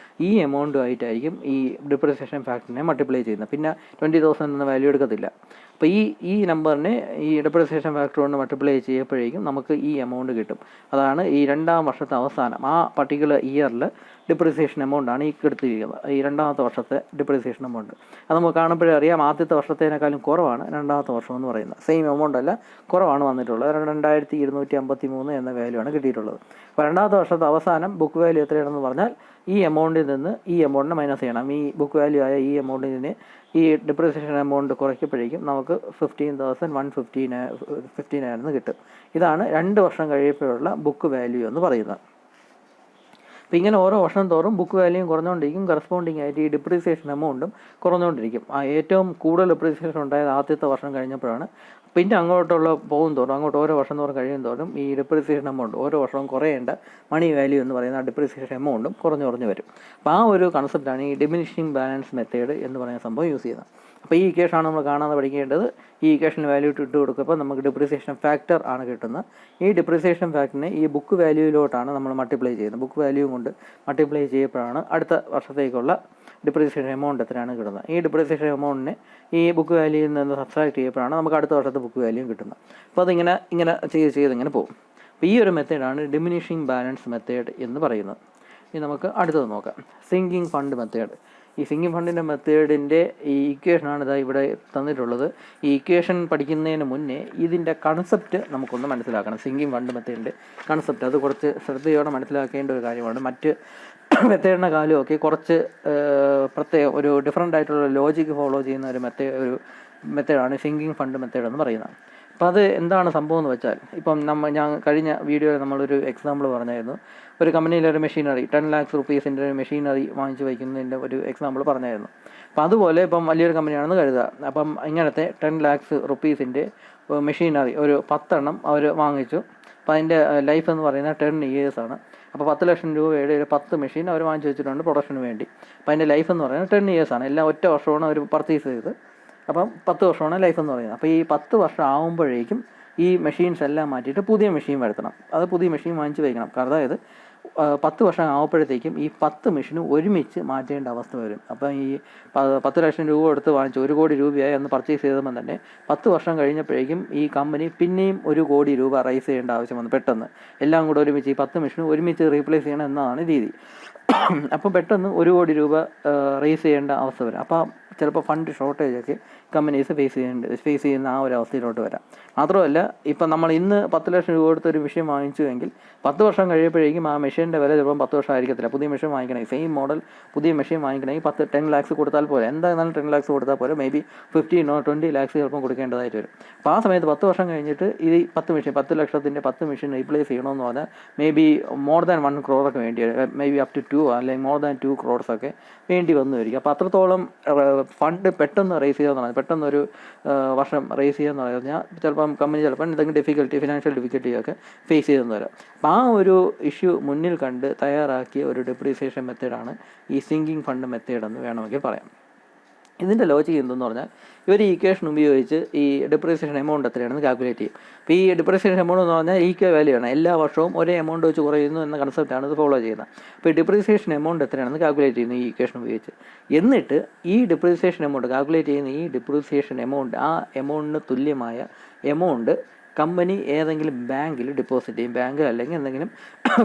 ഈ എമൗണ്ടുമായിട്ടായിരിക്കും ഈ ഡിപ്രീസിയേഷൻ ഫാക്ടറിനെ മൾട്ടിപ്ലൈ ചെയ്യുന്നത്. പിന്നെ 20,000 എന്ന വാല്യൂ എടുക്കത്തില്ല. അപ്പോൾ ഈ നമ്പറിനെ ഈ ഡിപ്രീസിയേഷൻ ഫാക്ടർ കൊണ്ട് മൾട്ടിപ്ലൈ ചെയ്യുമ്പോഴേക്കും നമുക്ക് ഈ എമൗണ്ട് കിട്ടും. അതാണ് ഈ 2ാം വർഷത്തെ അവസാനം, ആ പർട്ടിക്കുലർ ഇയറിൽ ഡിപ്രീസിയേഷൻ എമൗണ്ടാണ് ഈ എടുത്തിരിക്കുന്നത്, ഈ 2ാമത്തെ വർഷത്തെ ഡിപ്രീസിയേഷൻ എമൗണ്ട്. അത് നമുക്ക് കാണുമ്പോഴേ അറിയാം ആദ്യത്തെ വർഷത്തേക്കാളും കുറവാണ് 2ാമത്തെ വർഷം എന്ന് പറയുന്നത്. സെയിം എമൗണ്ട് അല്ല, കുറവാണ് വന്നിട്ടുള്ളത്. 2,253 എന്ന വാല്യൂ ആണ് കിട്ടിയിട്ടുള്ളത്. അപ്പോൾ 2ാമത്തെ വർഷത്തെ അവസാനം ബുക്ക് വാല്യൂ എത്രയാണെന്ന് പറഞ്ഞാൽ ഈ എമൗണ്ടിൽ നിന്ന് ഈ എമൗണ്ടിനെ മൈനസ് ചെയ്യണം. ഈ ബുക്ക് വാല്യൂ ആയ ഈ എമൗണ്ടിനെ ഈ ഡിപ്രീസിയേഷൻ എമൗണ്ട് കുറയ്ക്കുമ്പോഴേക്കും നമുക്ക് 15,159 കിട്ടും. ഇതാണ് 2 വർഷം കഴിയുമ്പോഴുള്ള ബുക്ക് വാല്യൂ എന്ന് പറയുന്നത്. അപ്പോൾ ഇങ്ങനെ ഓരോ വർഷം തോറും ബുക്ക് വാല്യൂയും കുറഞ്ഞുകൊണ്ടിരിക്കും, കറസ്പോണ്ടിങ് ആയിട്ട് ഈ ഡിപ്രീസിയേഷൻ എമൗണ്ടും കുറഞ്ഞുകൊണ്ടിരിക്കും. ഏറ്റവും കൂടുതൽ ഡിപ്രീസിയേഷൻ ഉണ്ടായത് ആദ്യത്തെ വർഷം കഴിഞ്ഞപ്പോഴാണ്. പിന്നെ അങ്ങോട്ടുള്ള പോകും തോറും, അങ്ങോട്ട് ഓരോ വർഷം തോറും കഴിയും തോറും ഈ ഡിപ്രീസിയേഷൻ എമൗണ്ട് ഓരോ വർഷവും കുറയേണ്ട മണി വാല്യൂ എന്ന് പറയുന്ന ആ ഡിപ്രീസിയേഷൻ എമൗണ്ടും കുറഞ്ഞു വരും. അപ്പോൾ ആ ഒരു കൺസെപ്റ്റാണ് ഈ ഡിമിനിഷിംഗ് ബാലൻസ് മെത്തേഡ് എന്ന് പറയുന്ന സംഭവം യൂസ് ചെയ്യുന്നത്. അപ്പോൾ ഈ ഇക്വേഷനാണ് നമ്മൾ കാണാതെ പഠിക്കേണ്ടത്. ഈ ഇക്വേഷന് വാല്യൂ ഇട്ട് കൊടുക്കുമ്പോൾ നമുക്ക് ഡിപ്രീസിയേഷൻ ഫാക്ടർ ആണ് കിട്ടുന്നത്. ഈ ഡിപ്രീസിയേഷൻ ഫാക്ടറിനെ ഈ ബുക്ക് വാല്യൂയിലോട്ടാണ് നമ്മൾ മൾട്ടിപ്ലൈ ചെയ്യുന്നത്. ബുക്ക് വാല്യൂ കൊണ്ട് മൾട്ടിപ്ലൈ ചെയ്യപ്പോഴാണ് അടുത്ത വർഷത്തേക്കുള്ള ഡിപ്രീസിയേഷൻ എമൗണ്ട് എത്രയാണ് കിട്ടുന്നത്. ഈ ഡിപ്രീസിയേഷൻ എമൗണ്ടിനെ ഈ ബുക്ക് വാല്യൂയിൽ നിന്ന് സബ്സ്ട്രാക്ട് ചെയ്യപ്പോഴാണ് നമുക്ക് അടുത്ത വർഷത്തെ ബുക്ക് വാല്യൂ കിട്ടുന്നത്. അപ്പോൾ അതിങ്ങനെ ചെയ്തിങ്ങനെ പോകും. അപ്പോൾ ഈ ഒരു മെത്തേഡാണ് ഡിമിനിഷിങ് ബാലൻസ് മെത്തേഡ് എന്ന് പറയുന്നത്. ഇനി നമുക്ക് അടുത്തത് നോക്കാം, സിങ്കിങ് ഫണ്ട് മെത്തേഡ്. ഈ സിങ്കിങ് ഫണ്ടിൻ്റെ മെത്തേഡിൻ്റെ ഈ ഇക്വേഷനാണ് ഇതാ ഇവിടെ തന്നിട്ടുള്ളത്. ഈ ഇക്വേഷൻ പഠിക്കുന്നതിന് മുന്നേ ഇതിൻ്റെ കൺസെപ്റ്റ് നമുക്കൊന്ന് മനസ്സിലാക്കണം. സിങ്കിങ് ഫണ്ട് മെത്തേഡിൻ്റെ കൺസെപ്റ്റ് അത് കുറച്ച് ശ്രദ്ധയോടെ മനസ്സിലാക്കേണ്ട ഒരു കാര്യമാണ്. മറ്റ് മെത്തേഡിൻ്റെ കാലമൊക്കെ കുറച്ച് പ്രത്യേകം ഒരു ഡിഫറൻ്റ് ആയിട്ടുള്ള ലോജിക്ക് ഫോളോ ചെയ്യുന്ന ഒരു മെത്തേഡാണ് സിങ്കിങ് ഫണ്ട് മെത്തേഡ് എന്ന് പറയുന്നത്. അപ്പോൾ അത് എന്താണ് സംഭവം എന്ന് വെച്ചാൽ, ഇപ്പം ഞാൻ കഴിഞ്ഞ വീഡിയോയിൽ നമ്മളൊരു എക്സാമ്പിൾ പറഞ്ഞായിരുന്നു. ഒരു കമ്പനിയിലൊരു മെഷീനറി 10 lakhs rupeesൻ്റെ ഒരു മെഷീനറി വാങ്ങിച്ച് വയ്ക്കുന്നതിൻ്റെ ഒരു എക്സാമ്പിൾ പറഞ്ഞായിരുന്നു. അപ്പോൾ അതുപോലെ ഇപ്പം വലിയൊരു കമ്പനിയാണെന്ന് കരുതുക. അപ്പം ഇങ്ങനത്തെ 10 lakhs rupeesൻ്റെ മെഷീനറി ഒരു 10 എണ്ണം അവർ വാങ്ങിച്ചു. അപ്പോൾ അതിൻ്റെ ലൈഫ് എന്ന് പറയുന്നത് 10 years ആണ്. അപ്പോൾ 10 ലക്ഷം രൂപയുടെ ഒരു 10 മെഷീൻ അവർ വാങ്ങിച്ച് വെച്ചിട്ടുണ്ട് പ്രൊഡക്ഷന് വേണ്ടി. അപ്പോൾ അതിൻ്റെ ലൈഫ് എന്ന് പറയുന്നത് 10 years ആണ്. എല്ലാം ഒറ്റ വർഷമാണ് അവർ പർച്ചേസ് ചെയ്തത്. അപ്പം 10 വർഷമാണ് ലൈഫ് എന്ന് പറയുന്നത്. അപ്പോൾ ഈ 10 വർഷം ആകുമ്പോഴേക്കും ഈ മെഷീൻസ് എല്ലാം മാറ്റിയിട്ട് പുതിയ മെഷീൻ വരുത്തണം. അത് പുതിയ മെഷീൻ വാങ്ങിച്ച് വയ്ക്കണം. അതായത് 10 വർഷം ആകുമ്പോഴത്തേക്കും ഈ 10 മെഷീനും ഒരുമിച്ച് മാറ്റേണ്ട അവസ്ഥ വരും. അപ്പം ഈ 10 ലക്ഷം രൂപ എടുത്ത് വാങ്ങിച്ച് 1 കോടി രൂപയായി അന്ന് പർച്ചേസ് ചെയ്തപ്പോൾ തന്നെ 10 വർഷം കഴിഞ്ഞപ്പോഴേക്കും ഈ കമ്പനി പിന്നെയും 1 കോടി രൂപ റൈസ് ചെയ്യേണ്ട ആവശ്യം വന്നു. പെട്ടെന്ന് എല്ലാം കൂടെ ഒരുമിച്ച് ഈ 10 മെഷീനും ഒരുമിച്ച് റീപ്ലേസ് ചെയ്യണം എന്നതാണ് രീതി. അപ്പം പെട്ടെന്ന് 1 കോടി രൂപ റൈസ് ചെയ്യേണ്ട അവസ്ഥ വരും. അപ്പോൾ ചിലപ്പോൾ ഫണ്ട് ഷോർട്ടേജൊക്കെ കമ്പനീസ് ഫേസ് ചെയ്യുന്ന ആ ഒരു അവസ്ഥയിലോട്ട് വരാം. മാത്രമല്ല, ഇപ്പം നമ്മൾ ഇന്ന് 10 ലക്ഷം രൂപ കൊടുത്തൊരു മെഷീൻ വാങ്ങിച്ചുവെങ്കിൽ 10 വർഷം കഴിയുമ്പോഴേക്കും ആ മെഷീൻ്റെ വില ചിലപ്പം 10 വർഷം ആയിരിക്കത്തില്ല. പുതിയ മെഷീൻ വാങ്ങിക്കണമെങ്കിൽ സെയിം മോഡൽ പുതിയ മെഷീൻ വാങ്ങിക്കണമെങ്കിൽ 10 lakhs കൊടുത്താൽ പോലെ, എന്തായാലും 10 lakhs കൊടുത്താൽ പോലെ മേ ബി 15 or 20 lakhs ചിലപ്പം കൊടുക്കേണ്ടതായിട്ട് വരും. അപ്പോൾ ആ സമയത്ത് 10 വർഷം കഴിഞ്ഞിട്ട് ഈ 10 ലക്ഷത്തിൻ്റെ 10 മെഷീൻ റീപ്ലേസ് ചെയ്യണമെന്ന് പറഞ്ഞാൽ may be more than 1 crore ഒക്കെ വേണ്ടി വരും. മേ ബി അപ് ടു 2 അല്ലെങ്കിൽ മോർ ദാൻ 2 crores ഒക്കെ വേണ്ടി വന്നു വരിക. അപ്പോൾ അത്രത്തോളം ഫണ്ട് പെട്ടെന്ന് റേസ് ചെയ്യാന്ന് പറഞ്ഞാൽ, പെട്ടെന്നൊരു വർഷം റേസ് ചെയ്യാന്ന് പറഞ്ഞാൽ ചിലപ്പം കമ്പനി എന്തെങ്കിലും ഫിനാൻഷ്യൽ ഡിഫിക്കൽറ്റിയൊക്കെ ഫേസ് ചെയ്തെന്ന് വരാം. അപ്പോൾ ആ ഒരു ഇഷ്യൂ മുന്നിൽ കണ്ട് തയ്യാറാക്കിയ ഒരു ഡെപ്രീസിയേഷൻ മെത്തേഡാണ് ഈ സിങ്കിങ് ഫണ്ട് മെത്തേഡ് എന്ന് വേണമെങ്കിൽ പറയാം. ഇതിൻ്റെ ലോജിക്ക് എന്തെന്ന് പറഞ്ഞാൽ, ഇവർ ഈ ഇക്വേഷൻ ഉപയോഗിച്ച് ഈ ഡെപ്രീസിയേഷൻ എമൗണ്ട് എത്രയാണെന്ന് കാൽക്കുലേറ്റ് ചെയ്യും. അപ്പോൾ ഈ ഡെപ്രീസിയേഷൻ എമൗണ്ട് എന്ന് പറഞ്ഞാൽ ഈക്വൽ വാല്യൂ ആണ്. എല്ലാ വർഷവും ഒരേ എമൗണ്ട് വെച്ച് കുറയുന്നു എന്ന കൺസെപ്റ്റാണ് ഇത് ഫോളോ ചെയ്യുന്നത്. അപ്പോൾ ഈ ഡെപ്രീസിയേഷൻ എമൗണ്ട് എത്രയാണെന്ന് കാൽക്കുലേറ്റ് ചെയ്യുന്നു ഈ ഇക്വേഷൻ ഉപയോഗിച്ച്. എന്നിട്ട് ഈ ഡെപ്രീസിയേഷൻ എമൗണ്ട് കാൽക്കുലേറ്റ് ചെയ്യുന്ന ഈ ഡെപ്രീസിയേഷൻ എമൗണ്ട്, ആ എമൗണ്ടിന് തുല്യമായ എമൗണ്ട് കമ്പനി ഏതെങ്കിലും ബാങ്കിൽ ഡിപ്പോസിറ്റ് ചെയ്യും. ബാങ്കിൽ അല്ലെങ്കിൽ എന്തെങ്കിലും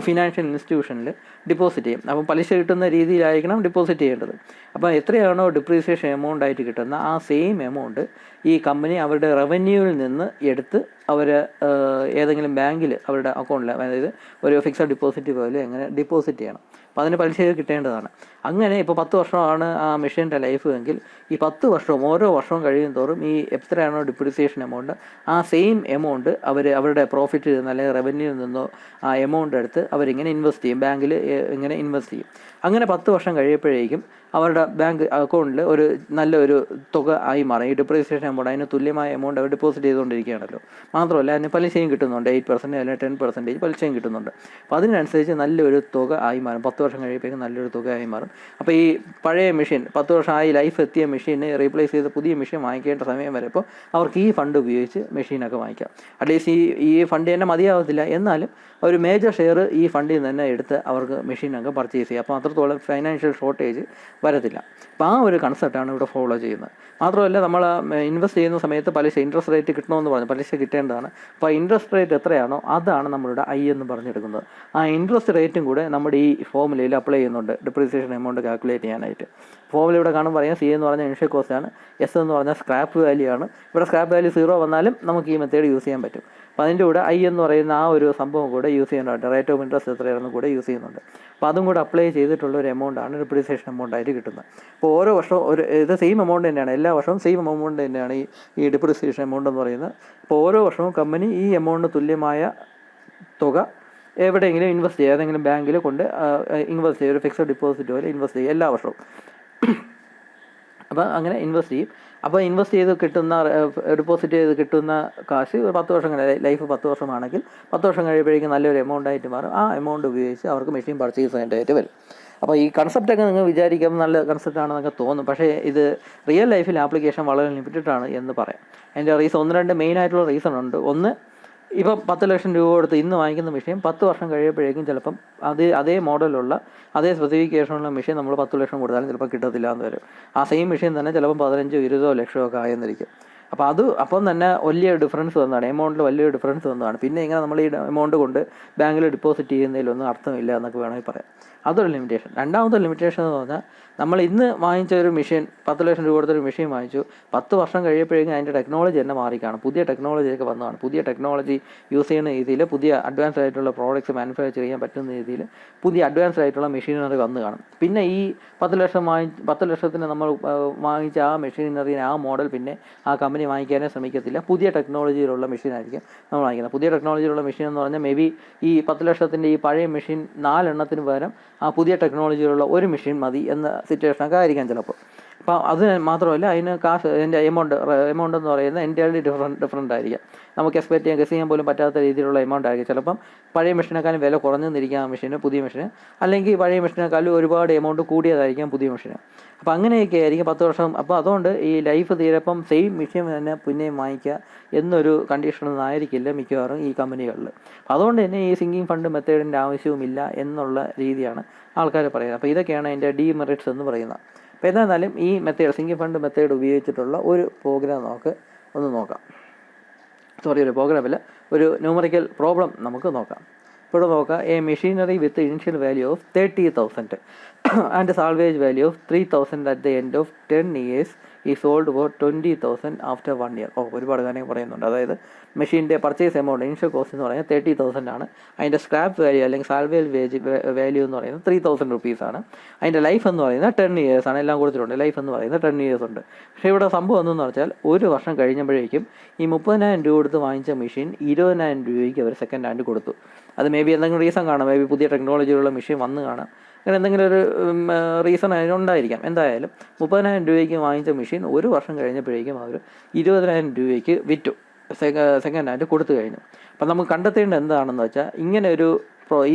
ഫിനാൻഷ്യൽ ഇൻസ്റ്റിറ്റ്യൂഷനിൽ ഡിപ്പോസിറ്റ് ചെയ്യും. അപ്പം പലിശ കിട്ടുന്ന രീതിയിലായിരിക്കണം ഡിപ്പോസിറ്റ് ചെയ്യേണ്ടത്. അപ്പോൾ എത്രയാണോ ഡിപ്രീസിയേഷൻ എമൗണ്ട് ആയിട്ട് കിട്ടുന്ന ആ സെയിം എമൗണ്ട് ഈ കമ്പനി അവരുടെ റവന്യൂവിൽ നിന്ന് എടുത്ത് അവർ ഏതെങ്കിലും ബാങ്കിൽ അവരുടെ അക്കൗണ്ടിൽ, അതായത് ഒരു ഫിക്സഡ് ഡിപ്പോസിറ്റ് പോലെ എങ്ങനെ ഡിപ്പോസിറ്റ് ചെയ്യണം. അപ്പോൾ അതിന് പലിശ കിട്ടേണ്ടതാണ്. അങ്ങനെ ഇപ്പോൾ 10 വർഷമാണ് ആ മെഷീൻ്റെ ലൈഫ് എങ്കിൽ ഈ 10 വർഷവും ഓരോ വർഷവും കഴിയും തോറും ഈ എത്രയാണോ ഡിപ്രീസിയേഷൻ എമൗണ്ട് ആ സെയിം എമൗണ്ട് അവരുടെ പ്രോഫിറ്റിൽ നിന്ന് അല്ലെങ്കിൽ റവന്യൂവിൽ നിന്നോ ആ എമൗണ്ട് എടുത്ത് അവരിങ്ങനെ ഇൻവെസ്റ്റ് ചെയ്യും, ബാങ്കിൽ ഇങ്ങനെ ഇൻവെസ്റ്റ് ചെയ്യും. അങ്ങനെ 10 വർഷം കഴിയുമ്പോഴേക്കും അവരുടെ ബാങ്ക് അക്കൗണ്ടിൽ ഒരു നല്ലൊരു തുക ആയി മാറും. ഈ ഡിപ്രീസിയേഷൻ എമൗണ്ട് അതിന് തുല്യമായ എമൗണ്ട് അവർ ഡിപ്പോസിറ്റ് ചെയ്തുകൊണ്ടിരിക്കുകയാണല്ലോ. മാത്രമല്ല അതിന് പലിശയും കിട്ടുന്നുണ്ട്, 8% അല്ലെങ്കിൽ 10% പലിശയും കിട്ടുന്നുണ്ട്. അപ്പോൾ അതിനനുസരിച്ച് നല്ലൊരു തുക ആയി മാറും. 10 വർഷം കഴിയുമ്പോഴേക്കും നല്ലൊരു തുക ആയി മാറും. അപ്പോൾ ഈ പഴയ മെഷീൻ 10 വർഷമായി ലൈഫ് എത്തിയ മെഷീനെ റീപ്ലേസ് ചെയ്ത് പുതിയ മെഷീൻ വാങ്ങിക്കേണ്ട സമയം വരെ ഇപ്പോൾ അവർക്ക് ഈ ഫണ്ട് ഉപയോഗിച്ച് മെഷീനൊക്കെ വാങ്ങിക്കാം. അറ്റ്ലീസ്റ്റ് ഈ ഫണ്ട് തന്നെ മതിയാവത്തില്ല, എന്നാലും ഒരു മേജർ ഷെയർ ഈ ഫണ്ടിൽ നിന്ന് തന്നെ എടുത്ത് അവർക്ക് മെഷീനൊക്കെ പർച്ചേസ് ചെയ്യാം. അപ്പോൾ അത്രത്തോളം ഫൈനാൻഷ്യൽ ഷോർട്ടേജ് വരത്തില്ല. അപ്പോൾ ആ ഒരു കൺസെപ്റ്റാണ് ഇവിടെ ഫോളോ ചെയ്യുന്നത്. മാത്രമല്ല, നമ്മൾ ഇൻവെസ്റ്റ് ചെയ്യുന്ന സമയത്ത് പലിശ ഇൻട്രസ്റ്റ് റേറ്റ് കിട്ടണമെന്ന് പറഞ്ഞു, പലിശ കിട്ടേണ്ടതാണ്. അപ്പോൾ ഇൻട്രസ്റ്റ് റേറ്റ് എത്രയാണോ അതാണ് നമ്മളുടെ ഐ എന്ന് പറഞ്ഞെടുക്കുന്നത്. ആ ഇൻട്രസ്റ്റ് റേറ്റും കൂടെ നമ്മുടെ ഈ ഫോമുലയിൽ അപ്ലൈ ചെയ്യുന്നുണ്ട് ഡിപ്രീസിയേഷൻ എമൗണ്ട് കാൽക്കുലേറ്റ് ചെയ്യാനായിട്ട്. ഫോമുല ഇവിടെ കാണുമ്പോൾ പറയാം, സി എന്ന് പറഞ്ഞാൽ ഇനിഷ്യൽ കോസ്റ്റ് ആണ്, എസ് എന്ന് പറഞ്ഞാൽ സ്ക്രാപ്പ് വാല്യൂ ആണ്. ഇവിടെ സ്ക്രാപ്പ് വാല്യൂ 0 വന്നാലും നമുക്ക് ഈ മെത്തേഡ് യൂസ് ചെയ്യാൻ പറ്റും. അപ്പോൾ അതിൻ്റെ കൂടെ ഐ എന്ന് പറയുന്ന ആ ഒരു സംഭവം കൂടെ യൂസ് ചെയ്യുന്നുണ്ട്. റേറ്റ് ഓഫ് ഇൻട്രസ്റ്റ് എത്രയാണെന്ന് കൂടെ യൂസ് ചെയ്യുന്നുണ്ട്. അപ്പോൾ അതും കൂടെ അപ്ലൈ ചെയ്തിട്ടുള്ള ഒരു എമൗണ്ടാണ് ഡിപ്രീസിയേഷൻ എമൗണ്ട് ആയിട്ട് കിട്ടുന്നത്. അപ്പോൾ ഓരോ വർഷവും ഇത് സെയിം എമൗണ്ട് തന്നെയാണ്, എല്ലാ വർഷവും സെയിം എമൗണ്ട് തന്നെയാണ് ഈ ഡിപ്രീസിയേഷൻ എമൗണ്ട് എന്ന് പറയുന്നത്. അപ്പോൾ ഓരോ വർഷവും കമ്പനി ഈ എമൗണ്ടിന് തുല്യമായ തുക എവിടെയെങ്കിലും ഇൻവെസ്റ്റ് ചെയ്യുക, ഏതെങ്കിലും ബാങ്കിൽ കൊണ്ട് ഇൻവെസ്റ്റ് ചെയ്യുക, ഒരു ഫിക്സഡ് ഡിപ്പോസിറ്റ് പോലെ ഇൻവെസ്റ്റ് ചെയ്യുക എല്ലാ വർഷവും. അപ്പോൾ അങ്ങനെ ഇൻവെസ്റ്റ് ചെയ്യും. അപ്പോൾ ഇൻവെസ്റ്റ് ചെയ്ത് കിട്ടുന്ന ഡിപ്പോസിറ്റ് ചെയ്ത് കിട്ടുന്ന കാശ് 10 വർഷം ലൈഫ് 10 വർഷമാണെങ്കിൽ 10 വർഷം കഴിയുമ്പോഴേക്കും നല്ലൊരു എമൗണ്ട് ആയിട്ട് മാറും. ആ എമൗണ്ട് ഉപയോഗിച്ച് അവർക്ക് മെഷീൻ പർച്ചേസ് ചെയ്യേണ്ടതായിട്ട് വരും. അപ്പോൾ ഈ കൺസെപ്റ്റൊക്കെ നിങ്ങൾ വിചാരിക്കുമ്പോൾ നല്ല കൺസെപ്റ്റാണെന്നൊക്കെ തോന്നും. പക്ഷേ ഇത് റിയൽ ലൈഫിൽ ആപ്ലിക്കേഷൻ വളരെ ലിമിറ്റഡ് ആണ് എന്ന് പറയാം. അതിൻ്റെ റീസൺ 1-2 മെയിനായിട്ടുള്ള റീസൺ ഉണ്ട്. ഒന്ന്, ഇപ്പം 10 ലക്ഷം രൂപ കൊടുത്ത് ഇന്ന് വാങ്ങിക്കുന്ന മെഷീൻ 10 വർഷം കഴിയുമ്പോഴേക്കും ചിലപ്പം അതേ മോഡലുള്ള അതേ സ്പെസിഫിക്കേഷനുള്ള മെഷീൻ നമ്മൾ 10 ലക്ഷം കൊടുത്താലും ചിലപ്പോൾ കിട്ടത്തില്ല എന്ന് വരും. ആ സെയിം മെഷീൻ തന്നെ ചിലപ്പം 15-20 ലക്ഷമൊക്കെ ആയെന്നിരിക്കും. അപ്പോൾ അപ്പം തന്നെ വലിയ ഡിഫറൻസ് വന്നതാണ്, എമൗണ്ടിൽ വലിയൊരു ഡിഫറൻസ് വന്നതാണ്. പിന്നെ ഇങ്ങനെ നമ്മൾ ഈ എമൗണ്ട് കൊണ്ട് ബാങ്കിൽ ഡിപ്പോസിറ്റ് ചെയ്യുന്നതിലൊന്നും അർത്ഥമില്ല എന്നൊക്കെ വേണമെങ്കിൽ പറയാം. അതൊരു ലിമിറ്റേഷൻ. രണ്ടാമത്തെ ലിമിറ്റേഷൻ എന്ന് പറഞ്ഞാൽ നമ്മൾ ഇന്ന് വാങ്ങിച്ച ഒരു മെഷീൻ, 10 ലക്ഷം രൂപ കൊടുത്തൊരു മെഷീൻ വാങ്ങിച്ചു, 10 വർഷം കഴിയുമ്പോഴേക്കും അതിൻ്റെ ടെക്നോളജി തന്നെ മാറിക്കാണും, പുതിയ ടെക്നോളജിയൊക്കെ വന്നതാണ്. പുതിയ ടെക്നോളജി യൂസ് ചെയ്യുന്ന രീതിയിൽ പുതിയ അഡ്വാൻസ്ഡ് ആയിട്ടുള്ള പ്രോഡക്റ്റ്സ് മാനുഫാക്ചർ ചെയ്യാൻ പറ്റുന്ന രീതിയിൽ പുതിയ അഡ്വാൻസ്ഡ് ആയിട്ടുള്ള മെഷീനറി വന്ന് കാണും. പിന്നെ ഈ 10 ലക്ഷത്തിന് നമ്മൾ വാങ്ങിച്ച ആ മെഷീനറിന് ആ മോഡൽ പിന്നെ ആ കമ്പനി വാങ്ങിക്കാനേ ശ്രമിക്കത്തില്ല. പുതിയ ടെക്നോളജിയിലുള്ള മെഷീനായിരിക്കും നമ്മൾ വാങ്ങിക്കുന്നത്. പുതിയ ടെക്നോളജിയിലുള്ള മെഷീൻ എന്ന് പറഞ്ഞാൽ മേ ബി ഈ 10 ലക്ഷത്തിൻ്റെ ഈ പഴയ മെഷീൻ 4 എണ്ണത്തിന് പകരം ആ പുതിയ ടെക്നോളജിയിലുള്ള ഒരു മെഷീൻ മതി എന്ന സിറ്റുവേഷനൊക്കെ ആയിരിക്കാം ചിലപ്പോൾ. അപ്പോൾ അത് മാത്രമല്ല, അതിന് കാശ്, അതിൻ്റെ എമൗണ്ട് എന്ന് പറയുന്നത് എൻ്റയർലി ഡിഫറൻ്റ് ആയിരിക്കാം. നമുക്ക് ഗസ് ചെയ്യാൻ പോലും പറ്റാത്ത രീതിയിലുള്ള എമൗണ്ട് ആയിരിക്കും. ചിലപ്പം പഴയ മെഷീനേക്കാളും വില കുറഞ്ഞെന്നിരിക്കാം ആ മെഷീന്, പുതിയ മെഷീന്, അല്ലെങ്കിൽ പഴയ മെഷീനേക്കാളും ഒരുപാട് എമൗണ്ട് കൂടിയതായിരിക്കാം പുതിയ മെഷീന്. അപ്പോൾ അങ്ങനെയൊക്കെ ആയിരിക്കും 10 വർഷം. അപ്പോൾ അതുകൊണ്ട് ഈ ലൈഫ് തീരപ്പം സെയിം മെഷീൻ തന്നെ പിന്നെയും വാങ്ങിക്കുക എന്നൊരു കണ്ടീഷനൊന്നും ആയിരിക്കില്ല മിക്കവാറും ഈ കമ്പനികളിൽ. അപ്പോൾ അതുകൊണ്ട് തന്നെ ഈ സിങ്കിങ് ഫണ്ട് മെത്തേഡിൻ്റെ ആവശ്യവുമില്ല എന്നുള്ള രീതിയാണ് ആൾക്കാർ പറയുന്നത്. അപ്പോൾ ഇതൊക്കെയാണ് അതിൻ്റെ ഡീമെറിറ്റ്സ് എന്ന് പറയുന്നത്. അപ്പോൾ എന്തായാലും ഈ മെത്തേഡ്, സിങ്കിങ് ഫണ്ട് മെത്തേഡ് ഉപയോഗിച്ചിട്ടുള്ള ഒരു പ്രോഗ്രാം നമുക്ക് ഒന്ന് നോക്കാം. ഒരു പ്രോഗ്രാമില്ല, ഒരു ന്യൂമറിക്കൽ പ്രോബ്ലം നമുക്ക് നോക്കാം. ഇവിടെ നോക്കാം. A machinery with initial value of 30,000 and salvage value of 3,000 at the end of 10 years ഈ സോൾഡ് ഫോർ 20,000 ആഫ്റ്റർ 1 year. ഒരുപാട് കാര്യങ്ങൾ പറയുന്നുണ്ട്. അതായത് മെഷീൻ്റെ പർച്ചേസ് എമൗണ്ട്, ഇനിഷ്യൽ കോസ്റ്റ് എന്ന് പറയുന്നത് 30,000 ആണ്. അതിൻ്റെ സ്ക്രാപ്പ് വാല്യൂ അല്ലെങ്കിൽ സാൽവേജ് വാല്യൂ എന്ന് പറയുന്നത് 3,000 rupees. അതിൻ്റെ ലൈഫ് എന്ന് പറയുന്നത് 10 years ആണ്. എല്ലാം കൊടുത്തിട്ടുണ്ട്. ലൈഫ് എന്ന് പറയുന്നത് 10 years ഉണ്ട്. പക്ഷേ ഇവിടെ സംഭവം എന്തെന്ന് വെച്ചാൽ 1 വർഷം കഴിഞ്ഞപ്പോഴേക്കും ഈ 30,000 രൂപ കൊടുത്ത് വാങ്ങിച്ച മെഷീൻ 20,000 രൂപയ്ക്ക് അവർ സെക്കൻഡ് ഹാൻഡ് കൊടുത്തു. അത് മേ ബി എന്തെങ്കിലും റീസൺ കാണാം, മേ ബി പുതിയ ടെക്നോളജിയിലുള്ള മെഷീൻ വന്ന് കാണാം, അങ്ങനെ എന്തെങ്കിലും ഒരു റീസൺ അതിനുണ്ടായിരിക്കാം. എന്തായാലും 30,000 രൂപയ്ക്ക് വാങ്ങിച്ച മെഷീൻ 1 വർഷം കഴിഞ്ഞപ്പോഴേക്കും അവർ 20,000 രൂപയ്ക്ക് വിറ്റു, സെക്കൻഡ് ഹാൻഡ് കൊടുത്തു കഴിഞ്ഞു. അപ്പം നമുക്ക് കണ്ടെത്തേണ്ടത് എന്താണെന്ന് വെച്ചാൽ ഇങ്ങനെ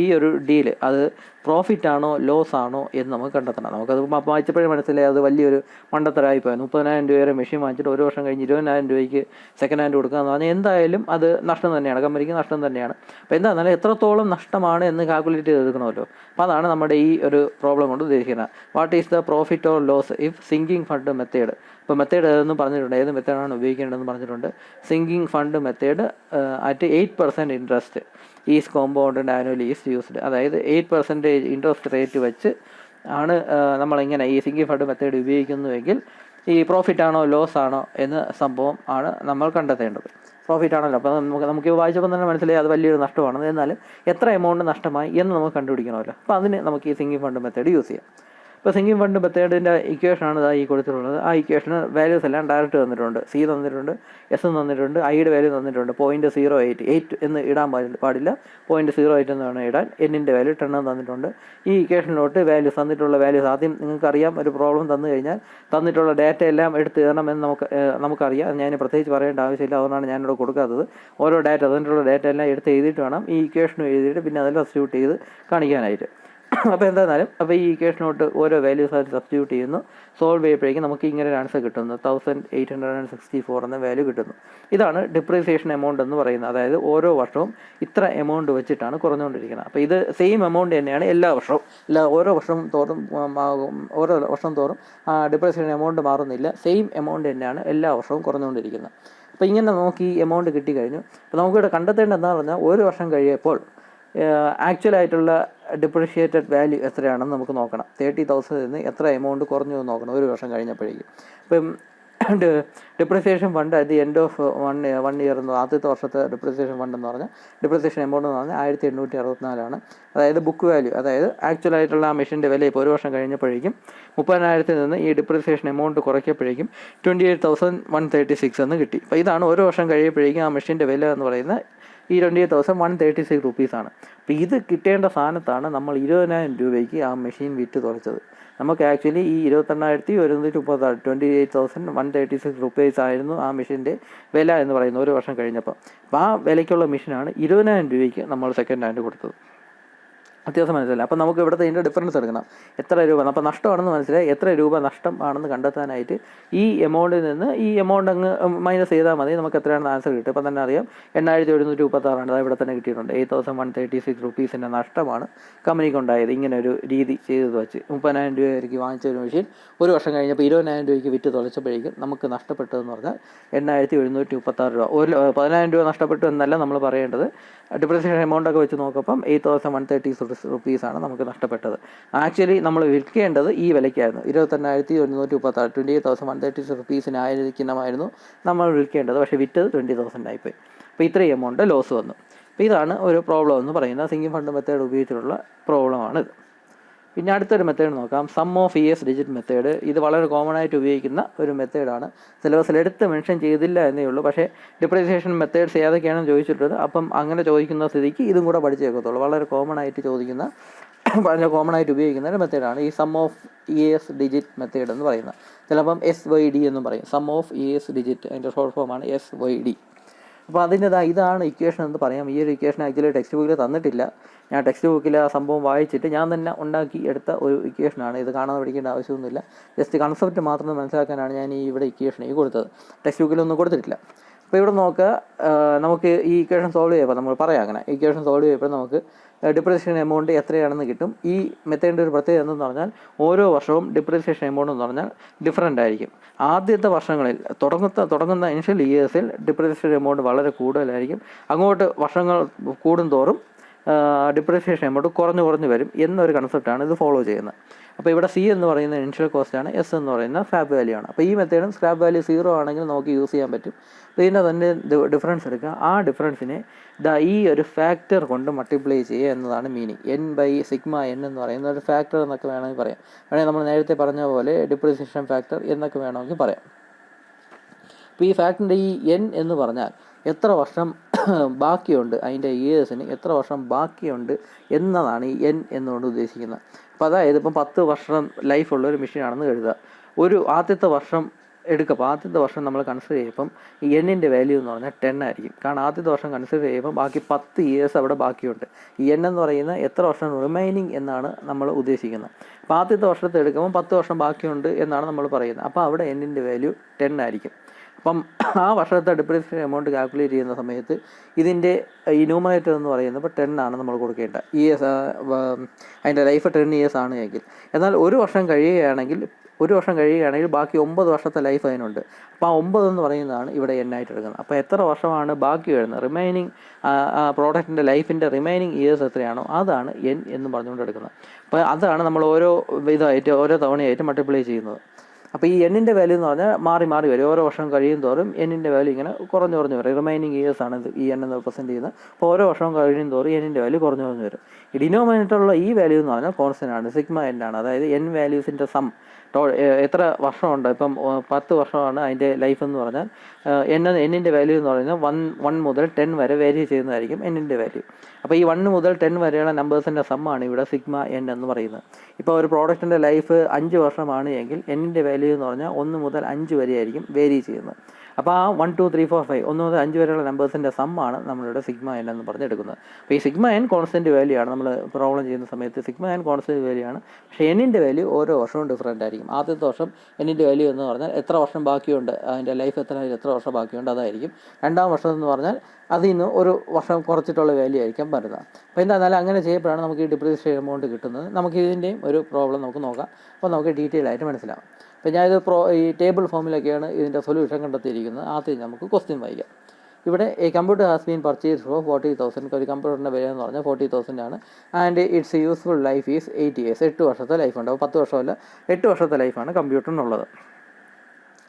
ഈ ഒരു ഡീല് അത് പ്രോഫിറ്റ് ആണോ ലോസ് ആണോ എന്ന് നമുക്ക് കണ്ടെത്തണം. നമുക്കത് വായിച്ചപ്പോഴേ മനസ്സിലായി അത് വലിയൊരു മണ്ടത്തരായിപ്പോയി. 30,000 രൂപയുടെ മെഷീൻ വാങ്ങിച്ചിട്ട് 1 വർഷം കഴിഞ്ഞ് 20,000 രൂപയ്ക്ക് സെക്കൻഡ് ഹാൻഡ് കൊടുക്കുക എന്ന് പറഞ്ഞാൽ എന്തായാലും അത് നഷ്ടം തന്നെയാണ്, കമ്പനിക്ക് നഷ്ടം തന്നെയാണ്. അപ്പോൾ എന്താണെന്നാലും എത്രത്തോളം നഷ്ടമാണ് എന്ന് കാൽക്കുലേറ്റ് ചെയ്തെടുക്കണമല്ലോ. അപ്പോൾ അതാണ് നമ്മുടെ ഈ ഒരു പ്രോബ്ലം കൊണ്ട് ഉദ്ദേശിക്കുന്നത്. What is the profit or loss if sinking fund method. ഇപ്പോൾ മെത്തേഡ് ഏതെന്ന് പറഞ്ഞിട്ടുണ്ട്, ഏത് മെത്തേഡാണ് ഉപയോഗിക്കേണ്ടതെന്ന് പറഞ്ഞിട്ടുണ്ട്. Sinking fund method at 8% interest is compounded annually is used. അതായത് 8% ഇൻട്രസ്റ്റ് റേറ്റ് വെച്ച് ആണ് നമ്മളിങ്ങനെ ഈ സിങ്കിങ് ഫണ്ട് മെത്തേഡ് ഉപയോഗിക്കുന്നുവെങ്കിൽ ഈ പ്രോഫിറ്റ് ആണോ ലോസ് ആണോ എന്ന സംഭവം ആണ് നമ്മൾ കണ്ടെത്തേണ്ടത്. പ്രോഫിറ്റ് ആണല്ലോ, അപ്പോൾ നമുക്ക് വായിച്ചപ്പോൾ തന്നെ മനസ്സിലായി അത് വലിയൊരു നഷ്ടമാണ്. എന്നാലും എത്ര എമൗണ്ട് നഷ്ടമായി എന്ന് നമുക്ക് കണ്ടുപിടിക്കണമല്ലോ. അപ്പോൾ അതിന് നമുക്ക് ഈ സിങ്കിങ് ഫണ്ട് മെത്തേഡ് യൂസ് ചെയ്യാം. ഇപ്പോൾ സിങ്കിങ് ഫണ്ട് മെത്തേഡിൻ്റെ ഇക്വേഷനാണ് ഈ കൊടുത്തിട്ടുള്ളത്. ആ ഇക്വേഷന് വാല്യൂസ് എല്ലാം ഡയറക്റ്റ് തന്നിട്ടുണ്ട്. സി തന്നിട്ടുണ്ട്, എസ് തന്നിട്ടുണ്ട്, ഐയുടെ വാല്യൂ തന്നിട്ടുണ്ട്. 0.08 എന്ന് ഇടാൻ പാടില്ല, 0.08 എന്ന് വേണം ഇടാൻ. എന്നിൻ്റെ വാല്യൂ 10 തന്നിട്ടുണ്ട്. ഈ ഇക്വേഷനിലോട്ട് വാല്യൂസ് തന്നിട്ടുള്ള വാല്യൂസ് ആദ്യം നിങ്ങൾക്കറിയാം, ഒരു പ്രോബ്ലം തന്നു കഴിഞ്ഞാൽ തന്നിട്ടുള്ള ഡാറ്റ എല്ലാം എടുത്ത് എഴുതണമെന്ന് നമുക്കറിയാം. ഞാൻ പ്രത്യേകിച്ച് പറയേണ്ട ആവശ്യമില്ല, അതുകൊണ്ടാണ് ഞാനിവിടെ കൊടുക്കാത്തത്. ഓരോ തന്നിട്ടുള്ള ഡാറ്റ എല്ലാം എടുത്ത് എഴുതിയിട്ട് വേണം ഈ ഇക്വേഷനും എഴുതിയിട്ട് പിന്നെ അതെല്ലാം സബ്സ്റ്റിറ്റ്യൂട്ട് ചെയ്ത് കാണിക്കാനായിട്ട്. അപ്പോൾ എന്തായാലും അപ്പോൾ ഈ ഇക്വേഷനോട്ട് ഓരോ വാല്യൂസ് ആയിട്ട് സബ്സ്റ്റിറ്റ്യൂട്ട് ചെയ്യുന്നു. സോൾവ് ചെയ്യുമ്പോഴേക്കും നമുക്ക് ഇങ്ങനെ ഒരു ആൻസർ കിട്ടുന്നു, 1864 എന്ന വാല്യൂ കിട്ടുന്നു. ഇതാണ് ഡിപ്രീസിയേഷൻ എമൗണ്ട് എന്ന് പറയുന്നത്. അതായത് ഓരോ വർഷവും ഇത്ര എമൗണ്ട് വെച്ചിട്ടാണ് കുറഞ്ഞുകൊണ്ടിരിക്കുന്നത്. അപ്പോൾ ഇത് സെയിം എമൗണ്ട് തന്നെയാണ് എല്ലാ വർഷവും. ഓരോ വർഷം തോറും ഡിപ്രീസിയേഷൻ എമൗണ്ട് മാറുന്നില്ല, സെയിം എമൗണ്ട് തന്നെയാണ് എല്ലാ വർഷവും കുറഞ്ഞുകൊണ്ടിരിക്കുന്നത്. അപ്പോൾ ഇങ്ങനെ നോക്കി എമൗണ്ട് കിട്ടിക്കഴിഞ്ഞു. അപ്പോൾ നമുക്കിവിടെ കണ്ടെത്തേണ്ടത് എന്താണെന്ന് പറഞ്ഞാൽ 1 വർഷം കഴിയപ്പോൾ ആക്ച്വലായിട്ടുള്ള ഡിപ്രിഷിയേറ്റഡ് വാല്യൂ എത്രയാണെന്ന് നമുക്ക് നോക്കണം. 30,000 നിന്ന് എത്ര എമൗണ്ട് കുറഞ്ഞു എന്ന് നോക്കണം 1 വർഷം കഴിഞ്ഞപ്പോഴേക്കും. ഇപ്പം depreciation fund at the end of 1 year എന്ന് ആദ്യത്തെ വർഷത്തെ ഡിപ്രിസിയേഷൻ ഫണ്ട് എന്ന് പറഞ്ഞാൽ ഡിപ്രിസിയേഷൻ എമൗണ്ട് എന്ന് പറഞ്ഞാൽ 1864. അതായത് ബുക്ക് വാല്യൂ, അതായത് ആക്ച്വലായിട്ടുള്ള ആ മെഷീൻ്റെ വില ഇപ്പോൾ 1 വർഷം കഴിഞ്ഞപ്പോഴേക്കും 30,000 നിന്ന് ഈ ഡിപ്രിസിയേഷൻ എമൗണ്ട് കുറയ്ക്കപ്പോഴേക്കും 28,136 എന്ന് കിട്ടി. അപ്പോൾ ഇതാണ് 1 വർഷം കഴിയുമ്പോഴേക്കും ആ മെഷീൻ്റെ വില എന്ന് പറയുന്നത് ഈ 28,136 rupees. അപ്പോൾ ഇത് കിട്ടേണ്ട സ്ഥാനത്താണ് നമ്മൾ 20,000 രൂപയ്ക്ക് ആ മെഷീൻ വിറ്റ് തുറച്ചത്. നമുക്ക് ആക്ച്വലി ഈ 28,136 28,136 rupees ആയിരുന്നു ആ മെഷീൻ്റെ വില എന്ന് പറയുന്നത് 1 വർഷം കഴിഞ്ഞപ്പോൾ. അപ്പോൾ ആ വിലയ്ക്കുള്ള മെഷീനാണ് 20,000 രൂപയ്ക്ക് നമ്മൾ സെക്കൻഡ് ഹാൻഡ് കൊടുത്തത്. വ്യത്യാസം മനസ്സിലായി. അപ്പോൾ നമുക്ക് ഇവിടുത്തെ ഇതിൻ്റെ ഡിഫറൻസ് എടുക്കണം. എത്ര രൂപ അപ്പോൾ നഷ്ടമാണെന്ന് മനസ്സിലായി, എത്ര രൂപ നഷ്ടം ആണെന്ന് കണ്ടെത്താനായിട്ട് ഈ എമൗണ്ടിൽ നിന്ന് ഈ എമൗണ്ട് അങ്ങ് മൈനസ് ചെയ്താൽ മതി, നമുക്ക് എത്രയാണെന്ന് ആൻസർ കിട്ടും. ഇപ്പോൾ തന്നെ അറിയാം 8736 അത് ഇവിടെ തന്നെ കിട്ടിയിട്ടുണ്ട്. 8136 റുപ്പീസിൻ്റെ നഷ്ടമാണ് കമ്പനിക്ക് ഉണ്ടായത്. ഇങ്ങനെ ഒരു രീതി ചെയ്തത് വെച്ച് 30,000 രൂപയ്ക്ക് വാങ്ങിച്ച ഒരു മെഷീൻ ഒരു വർഷം കഴിഞ്ഞപ്പോൾ 20,000 രൂപയ്ക്ക് വിറ്റ് തുളച്ചപ്പോഴേക്കും നമുക്ക് നഷ്ടപ്പെട്ടതെന്ന് പറഞ്ഞാൽ 8736 രൂപ. 10,000 രൂപ നഷ്ടപ്പെട്ടു എന്നല്ല നമ്മൾ പറയേണ്ടത്. ഡിപ്രിസിയേഷൻ എമൗണ്ടൊക്കെ വെച്ച് നോക്കുമ്പം 8136 റുപ്പീസാണ് നമുക്ക് നഷ്ടപ്പെട്ടത്. ആക്ച്വലി നമ്മൾ വിൽക്കേണ്ടത് ഈ വിലയ്ക്കായിരുന്നു. 28,136 28,136 റുപ്പീസിനായിരിക്കണമായിരുന്നു നമ്മൾ വിൽക്കേണ്ടത്. പക്ഷേ വിറ്റത് 20,000 ആയിപ്പോയി. അപ്പോൾ ഇത്രയും എമൗണ്ട് ലോസ് വന്നു. അപ്പോൾ ഇതാണ് ഒരു പ്രോബ്ലം എന്ന് പറയുന്നത്. സിങ്കിങ് ഫണ്ട് മെത്തേഡ് ഉപയോഗിച്ചിട്ടുള്ള പ്രോബ്ലമാണിത്. പിന്നെ അടുത്തൊരു മെത്തേഡ് നോക്കാം, sum of ES digit method. ഇത് വളരെ കോമൺ ആയിട്ട് ഉപയോഗിക്കുന്ന ഒരു മെത്തേഡാണ്. സിലബസിൽ എടുത്ത് മെൻഷൻ ചെയ്തില്ല എന്നേ ഉള്ളൂ. പക്ഷേ ഡിപ്രിസിയേഷൻ മെത്തേഡ്സ് ഏതൊക്കെയാണെന്ന് ചോദിച്ചിട്ടുള്ളത്. അപ്പം അങ്ങനെ ചോദിക്കുന്ന സ്ഥിതിക്ക് ഇതും കൂടെ പഠിച്ചേക്കത്തുള്ളൂ. വളരെ കോമൺ ആയിട്ട് ചോദിക്കുന്ന വളരെ കോമൺ ആയിട്ട് ഉപയോഗിക്കുന്ന ഒരു മെത്തേഡാണ് ഈ sum of ES digit method എന്ന് പറയുന്നത്. ചിലപ്പം SYD എന്നും പറയും. സം ഓഫ് ES ഡിജിറ്റ് അതിൻ്റെ ഷോർട്ട് ഫോമാണ് SYD. അപ്പോൾ ഇതാണ് ഇക്വേഷൻ എന്ന് പറയാം. ഈ ഒരു ഇക്വേഷൻ ആക്ച്വലി ടെക്സ്റ്റ് ബുക്കിൽ തന്നിട്ടില്ല. ഞാൻ ടെക്സ്റ്റ് ബുക്കിൽ ആ സംഭവം വായിച്ചിട്ട് ഞാൻ തന്നെ ഉണ്ടാക്കി എടുത്ത ഒരു ഇക്വേഷനാണ്. ഇത് കാണാതെ പഠിക്കേണ്ട ആവശ്യമൊന്നുമില്ല. ജസ്റ്റ് കൺസെപ്റ്റ് മാത്രം മനസ്സിലാക്കാനാണ് ഞാൻ ഇവിടെ ഇക്വേഷൻ കൊടുത്തത്. ടെക്സ്റ്റ് ബുക്കിലൊന്നും കൊടുത്തിട്ടില്ല. അപ്പോൾ ഇവിടെ നോക്കുക, നമുക്ക് ഈ ഇക്വേഷൻ സോൾവ് ചെയ്യുമ്പോൾ നമ്മൾ പറയാം അങ്ങനെ ഇക്വേഷൻ സോൾവ് ചെയ്യുമ്പോൾ നമുക്ക് ഡിപ്രിസിയേഷൻ എമൗണ്ട് എത്രയാണെന്ന് കിട്ടും. ഈ മെത്തേഡിൻ്റെ ഒരു പ്രത്യേകത എന്തെന്ന് പറഞ്ഞാൽ ഓരോ വർഷവും ഡിപ്രിസിയേഷൻ എമൗണ്ട് എന്ന് പറഞ്ഞാൽ ഡിഫറൻ്റ് ആയിരിക്കും. ആദ്യത്തെ വർഷങ്ങളിൽ തുടങ്ങുന്ന ഇനിഷ്യൽ ഇയേഴ്സിൽ ഡിപ്രിസിയേഷൻ എമൗണ്ട് വളരെ കൂടുതലായിരിക്കും. അങ്ങോട്ട് വർഷങ്ങൾ കൂടുന്തോറും ഡിപ്രിസിയേഷൻ എമൗണ്ട് കുറഞ്ഞു വരും എന്നൊരു കൺസെപ്റ്റാണ് ഇത് ഫോളോ ചെയ്യുന്നത്. അപ്പോൾ ഇവിടെ C എന്ന് പറയുന്ന ഇനിഷ്യൽ കോസ്റ്റാണ്, S എന്ന് പറയുന്ന സ്ക്രാപ്പ് വാല്യൂ ആണ്. അപ്പോൾ ഈ മെത്തേഡും സ്ക്രാപ്പ് വാല്യൂ 0 ആണെങ്കിൽ നമുക്ക് യൂസ് ചെയ്യാൻ പറ്റും. ഇതിൻ്റെ തന്നെ ഡിഫറൻസ് എടുക്കുക. ആ ഡിഫറൻസിനെ ഈ ഒരു ഫാക്ടർ കൊണ്ട് മൾട്ടിപ്ലൈ ചെയ്യുക എന്നതാണ് മീനിങ്. N/σn എന്ന് പറയുന്ന ഒരു ഫാക്ടർ എന്നൊക്കെ വേണമെങ്കിൽ പറയാം. വേണമെങ്കിൽ നമ്മൾ നേരത്തെ പറഞ്ഞ പോലെ ഡിപ്രിസിയേഷൻ ഫാക്ടർ എന്നൊക്കെ വേണമെങ്കിൽ പറയാം. അപ്പോൾ ഈ ഫാക്ടറിൻ്റെ ഈ N എന്ന് പറഞ്ഞാൽ എത്ര വർഷം ബാക്കിയുണ്ട്, അതിൻ്റെ ഇയേഴ്സിന് എത്ര വർഷം ബാക്കിയുണ്ട് എന്നതാണ് ഈ N എന്നുകൊണ്ട് ഉദ്ദേശിക്കുന്നത്. അപ്പോൾ അതായത് ഇപ്പം 10 വർഷം ലൈഫുള്ള ഒരു മെഷീനാണെന്ന് കരുതുക. ആദ്യത്തെ വർഷം എടുക്കപ്പോൾ ആദ്യത്തെ വർഷം നമ്മൾ കൺസിഡർ ചെയ്യുമ്പം ഈ Nൻ്റെ വാല്യൂ എന്ന് പറഞ്ഞാൽ 10 ആയിരിക്കും. കാരണം ആദ്യത്തെ വർഷം കൺസിഡർ ചെയ്യുമ്പോൾ ബാക്കി 10 ഇയേഴ്സ് അവിടെ ബാക്കിയുണ്ട്. ഈ N എന്ന് പറയുന്ന എത്ര വർഷം റിമൈനിങ് എന്നാണ് നമ്മൾ ഉദ്ദേശിക്കുന്നത്. അപ്പോൾ ആദ്യത്തെ വർഷത്തെ എടുക്കുമ്പോൾ 10 വർഷം ബാക്കിയുണ്ട് എന്നാണ് നമ്മൾ പറയുന്നത്. അപ്പോൾ അവിടെ Nൻ്റെ വാല്യൂ 10 ആയിരിക്കും. അപ്പം ആ വർഷത്തെ ഡിപ്രിസിയേഷൻ എമൗണ്ട് കാൽക്കുലേറ്റ് ചെയ്യുന്ന സമയത്ത് ഇതിൻ്റെ ഈ ന്യൂമറേറ്റർ എന്ന് പറയുന്നത് ഇപ്പോൾ 10 ആണ് നമ്മൾ കൊടുക്കേണ്ട. അതിൻ്റെ ലൈഫ് 10 ഇയേഴ്സ് ആണ് എങ്കിൽ. എന്നാൽ ഒരു വർഷം കഴിയുകയാണെങ്കിൽ ബാക്കി 9 വർഷത്തെ ലൈഫ് അതിനുണ്ട്. അപ്പോൾ ആ 9 എന്ന് പറയുന്നതാണ് ഇവിടെ N ആയിട്ട് എടുക്കുന്നത്. അപ്പോൾ എത്ര വർഷമാണ് ബാക്കി വരുന്നത്, റിമൈനിങ് പ്രോഡക്റ്റിൻ്റെ ലൈഫിൻ്റെ റിമൈനിങ് ഇയേഴ്സ് എത്രയാണോ അതാണ് N എന്ന് പറഞ്ഞുകൊണ്ട് എടുക്കുന്നത്. അപ്പോൾ അതാണ് നമ്മൾ ഓരോ തവണയായിട്ട് മൾട്ടിപ്ലൈ ചെയ്യുന്നത്. അപ്പോൾ ഈ Nൻ്റെ വാല്യൂ എന്ന് പറഞ്ഞാൽ മാറി വരും. ഓരോ വർഷം കഴിയും തോറും Nൻ്റെ വാല്യൂ ഇങ്ങനെ കുറഞ്ഞു വരും. റിമൈനിങ് ഇയേഴ്സ് ആണ് ഈ N എന്ന് റെപ്രസെൻറ്റ് ചെയ്യുന്നത്. അപ്പോൾ ഓരോ വർഷവും കഴിയും തോറും Nൻ്റെ വാല്യൂ കുറഞ്ഞു വരും. ഈ ഡിനോമിനേറ്ററുള്ള ഈ വാല്യൂ എന്ന് പറഞ്ഞാൽ കോൺസ്റ്റൻ്റ് ആണ്, σn ആണ്. അതായത് N വാല്യൂസിൻ്റെ സം എത്ര വർഷമുണ്ട്. ഇപ്പം 10 വർഷമാണ് അതിൻ്റെ ലൈഫ് എന്ന് പറഞ്ഞാൽ Nൻ്റെ വാല്യൂ എന്ന് പറയുന്നത് 1 മുതൽ 10 വരെ വേരി ചെയ്യുന്നതായിരിക്കും Nൻ്റെ വാല്യൂ. അപ്പോൾ ഈ 1 മുതൽ 10 വരെയുള്ള നമ്പേഴ്സിൻ്റെ സമ്മാണ് ഇവിടെ σn എന്ന് പറയുന്നത്. ഇപ്പോൾ ഒരു പ്രോഡക്റ്റിൻ്റെ ലൈഫ് 5 വർഷമാണ് എങ്കിൽ Nൻ്റെ വാല്യൂ എന്ന് പറഞ്ഞാൽ 1 മുതൽ 5 വരെ ആയിരിക്കും വേരി ചെയ്യുന്നത്. അപ്പോൾ ആ 1 2 3 4 5 1 മുതൽ 5 വരെയുള്ള നമ്പേഴ്സിൻ്റെ സമ്മാണ് നമ്മളിവിടെ σn എന്ന് പറഞ്ഞെടുക്കുന്നത്. അപ്പോൾ ഈ σn കോൺസ്റ്റൻറ്റ് വാല്യൂ ആണ്. നമ്മൾ പ്രോബ്ലം ചെയ്യുന്ന സമയത്ത് σn കോൺസ്റ്റൻറ്റ് വാല്യൂ ആണ്. പക്ഷേ Nൻ്റെ വാല്യൂ ഓരോ വർഷവും ഡിഫറൻ്റ് ആയിരിക്കും. ആദ്യത്തെ വർഷം Nൻ്റെ വാല്യൂ എന്ന് പറഞ്ഞാൽ എത്ര വർഷം ബാക്കിയുണ്ട്, അതിൻ്റെ ലൈഫ് എത്ര വർഷം ബാക്കിയുണ്ട് അതായിരിക്കും. രണ്ടാം വർഷം എന്ന് പറഞ്ഞാൽ അതിൽ നിന്ന് ഒരു വർഷം കുറച്ചിട്ടുള്ള വാല്യൂ ആയിരിക്കും വരുന്നത്. അപ്പോൾ എന്തായാലും അങ്ങനെ ചെയ്യുമ്പോഴാണ് നമുക്ക് ഈ ഡിപ്രിസിയേഷൻ എമൗണ്ട് കിട്ടുന്നത്. നമുക്ക് ഇതിൻ്റെയും ഒരു പ്രോബ്ലം നമുക്ക് നോക്കാം. അപ്പോൾ നമുക്ക് ഡീറ്റെയിൽ ആയിട്ട് മനസ്സിലാവും. അപ്പോൾ ഞാനിത് ഈ ടേബിൾ ഫോമിലൊക്കെയാണ് ഇതിൻ്റെ സൊല്യൂഷൻ കണ്ടെത്തിയിരിക്കുന്നത്. ആദ്യം നമുക്ക് ക്വസ്റ്റ്യൻ വായിക്കാം. ഇവിടെ ഈ computer has been purchase for 40,000. ഒരു കമ്പ്യൂട്ടറിൻ്റെ വില എന്ന് പറഞ്ഞാൽ 40,000 ആണ്. And its useful life is 8 years. 8 വർഷത്തെ ലൈഫുണ്ട്. അപ്പോൾ 10 വർഷമല്ല, 8 വർഷത്തെ ലൈഫാണ് കമ്പ്യൂട്ടറിനുള്ളത്.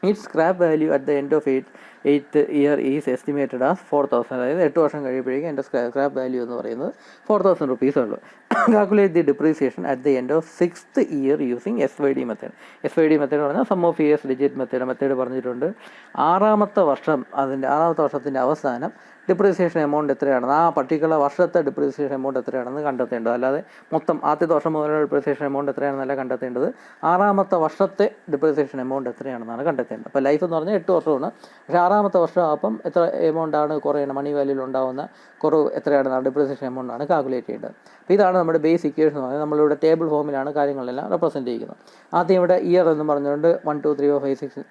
It scrap value at the end of 8th year is estimated as 4,000. അതായത് 8 വർഷം കഴിയുമ്പോഴേക്കും എൻ്റെ സ്ക്രാപ്പ് വാല്യൂ എന്ന് പറയുന്നത് 4,000 റുപ്പീസേ ഉള്ളൂ. Calculate the depreciation at the end of 6th year using SYD method. SYD method പറഞ്ഞാൽ sum of ES digit method പറഞ്ഞിട്ടുണ്ട്. 6ാമത്തെ വർഷത്തിൻ്റെ അവസാനം ഡിപ്രീസിയേഷൻ എമൗണ്ട് എത്രയാണെന്ന്, ആ പർട്ടിക്കുലർ വർഷത്തെ ഡിപ്രീസിയേഷൻ എമൗണ്ട് എത്രയാണെന്ന് കണ്ടെത്തേണ്ടത്. അല്ലാതെ മൊത്തം ആദ്യത്തെ വർഷം മുതലുള്ള ഡിപ്രീസിയേഷൻ എമൗണ്ട് എത്രയാണെന്നല്ല കണ്ടെത്തേണ്ടത്, 6ാമത്തെ വർഷത്തെ ഡിപ്രീസിയേഷൻ എമൗണ്ട് എത്രയാണെന്നാണ് കണ്ടെത്തേണ്ടത്. അപ്പോൾ ലൈഫ് എന്ന് പറഞ്ഞാൽ 8 വർഷമാണ്. പക്ഷേ 6ാമത്തെ വർഷം അപ്പം എത്ര എമൗണ്ടാണ് കുറയണം, മണി വാല്യൂയിൽ ഉണ്ടാകുന്ന കുറവ് എത്രയാണെന്നാണ് ഡിപ്രീസിയേഷൻ എമൗണ്ടാണ് കാൽക്കുലേറ്റ് ചെയ്യേണ്ടത്. അപ്പോൾ ഇതാണ് നമ്മുടെ ബേസ് ഇക്വേഷൻ എന്ന് പറയുന്നത്. നമ്മളിവിടെ ടേബിൾ ഫോമിലാണ് കാര്യങ്ങളെല്ലാം റെപ്രസെൻറ്റ് ചെയ്യുന്നത്. ആദ്യം ഇവിടെ ഇയർ എന്ന് പറഞ്ഞുകൊണ്ട് 1 2 3 4 5 6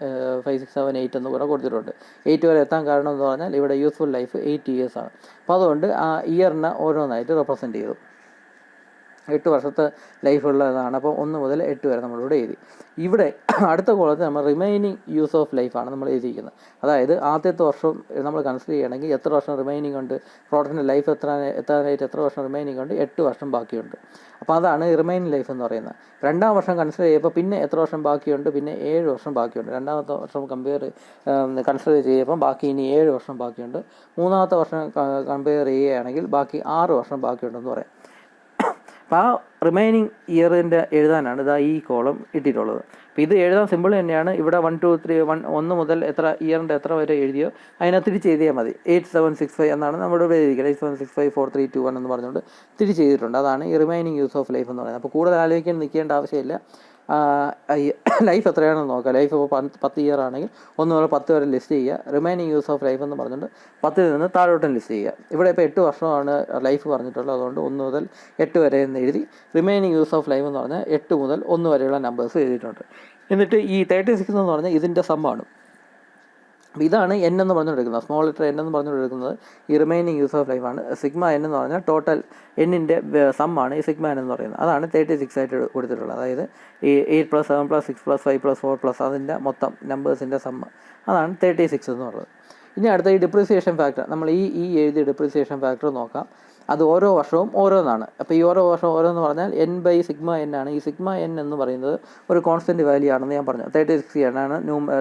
5 6 7 8 എന്ന് കൂടെ കൊടുത്തിട്ടുണ്ട്. 8 വരെ എത്താൻ കാരണം എന്ന് പറഞ്ഞാൽ ഇവിടെ യൂസ്ഫുൾ ലൈഫ് 8 years ആണ്. അപ്പോൾ അതുകൊണ്ട് ആ ഇയറിനെ ഓരോന്നായിട്ട് റെപ്രസെൻറ്റ് ചെയ്തു. 8 വർഷത്തെ ലൈഫുള്ളതാണ്. അപ്പോൾ 1 മുതൽ 8 വരെ നമ്മളിവിടെ എഴുതി. ഇവിടെ അടുത്ത കോളത്തിൽ നമ്മൾ റിമൈനിങ് യൂസ് ഓഫ് ലൈഫാണ് നമ്മൾ എഴുതിയിരിക്കുന്നത്. അതായത് ആദ്യത്തെ വർഷം നമ്മൾ കൺസിഡർ ചെയ്യണമെങ്കിൽ എത്ര വർഷം റിമൈനിങ് ഉണ്ട്, പ്രോഡക്റ്റിൻ്റെ ലൈഫ് എത്താനായിട്ട് എത്ര വർഷം റിമൈനിങ് ഉണ്ട്, 8 വർഷം ബാക്കിയുണ്ട്. അപ്പോൾ അതാണ് റിമൈനിങ് ലൈഫ് എന്ന് പറയുന്നത്. രണ്ടാം വർഷം കൺസിഡർ ചെയ്യുമ്പോൾ പിന്നെ എത്ര വർഷം ബാക്കിയുണ്ട്, പിന്നെ 7 വർഷം ബാക്കിയുണ്ട്. രണ്ടാമത്തെ വർഷം കൺസിഡർ ചെയ്യുമ്പോൾ ബാക്കി ഇനി 7 വർഷം ബാക്കിയുണ്ട്. മൂന്നാമത്തെ വർഷം കമ്പയർ ചെയ്യുകയാണെങ്കിൽ ബാക്കി 6 വർഷം ബാക്കിയുണ്ടെന്ന് പറയാം. അപ്പോൾ ആ റിമൈനിങ് ഇയറിൻ്റെ എഴുതാനാണ് ഇതാ ഈ കോളം ഇട്ടിട്ടുള്ളത്. അപ്പോൾ ഇത് എഴുതാൻ സിമ്പിൾ തന്നെയാണ്. ഇവിടെ 1 2 3 1 മുതൽ എത്ര ഇയറിൻ്റെ എത്ര വരെ എഴുതിയോ അതിനകത്ത് തിരിച്ച് എഴുതിയാൽ മതി. 8765 എന്നാണ് നമ്മുടെ ഇവിടെ എഴുതിയിരിക്കുന്നത്. 8765 4 3 2 1 എന്ന് പറഞ്ഞുകൊണ്ട് തിരിച്ച് ചെയ്തിട്ടുണ്ട്. അതാണ് ഈ റിമൈനിങ് യൂസ് ഓഫ് ലൈഫ് എന്ന് പറയുന്നത്. അപ്പോൾ കൂടുതൽ ആലോചിക്കാൻ നിൽക്കേണ്ട ആവശ്യമില്ല. ലൈഫ് എത്രയാണെന്ന് നോക്കാം. ലൈഫ് ഇപ്പോൾ 10 ഇയർ ആണെങ്കിൽ 1 മുതൽ 10 വരെ ലിസ്റ്റ് ചെയ്യുക. റിമൈനിങ് യൂസ് ഓഫ് ലൈഫ് എന്ന് പറഞ്ഞിട്ട് 10ൽ നിന്ന് താഴോട്ടും ലിസ്റ്റ് ചെയ്യുക. ഇവിടെ ഇപ്പോൾ 8 വർഷമാണ് ലൈഫ് പറഞ്ഞിട്ടുള്ളത്. അതുകൊണ്ട് 1 മുതൽ 8 വരെ എന്ന് എഴുതി റിമൈനിങ് യൂസ് ഓഫ് ലൈഫ് എന്ന് പറഞ്ഞാൽ 8 മുതൽ 1 വരെയുള്ള നമ്പേഴ്സ് എഴുതിയിട്ടുണ്ട്. എന്നിട്ട് ഈ 36 എന്ന് പറഞ്ഞാൽ ഇതിൻ്റെ സമ്മാണ്. ഇതാണ് എൻ എന്ന് പറഞ്ഞുകൊണ്ടിരിക്കുന്നത്. സ്മോൾ ലെറ്റർ എൻ എന്ന് പറഞ്ഞുകൊണ്ടിരിക്കുന്നത് ഈ റിമൈനിങ് യൂസ് ഓഫ് ലൈഫാണ്. സിഗ്മ എൻ എന്ന് പറഞ്ഞാൽ ടോട്ടൽ എന്നിൻ്റെ സമ്മാണ് ഈ സിഗ്മ എൻ എന്ന് പറയുന്നത്. അതാണ് 36 ആയിട്ട് കൊടുത്തിട്ടുള്ളത്. അതായത് ഈ 8 + 7 + 6 + 5 + 4 + അതിൻ്റെ മൊത്തം നമ്പേഴ്സിൻ്റെ സമ്മ് അതാണ് 36 എന്ന് പറയുന്നത്. ഇനി അടുത്ത ഈ ഡിപ്രിസിയേഷൻ ഫാക്ടർ, നമ്മൾ ഈ എഴുതിയ ഡിപ്രിസിയേഷൻ ഫാക്ടർ നോക്കാം. അത് ഓരോ വർഷവും ഓരോന്നാണ്. അപ്പോൾ ഈ ഓരോ വർഷവും ഓരോന്ന് പറഞ്ഞാൽ n/σn ആണ്. ഈ സിഗ്മ എൻ എന്ന് പറയുന്നത് ഒരു കോൺസ്റ്റൻറ്റ് വാല്യൂ ആണെന്ന് ഞാൻ പറഞ്ഞു. 36 ആണ്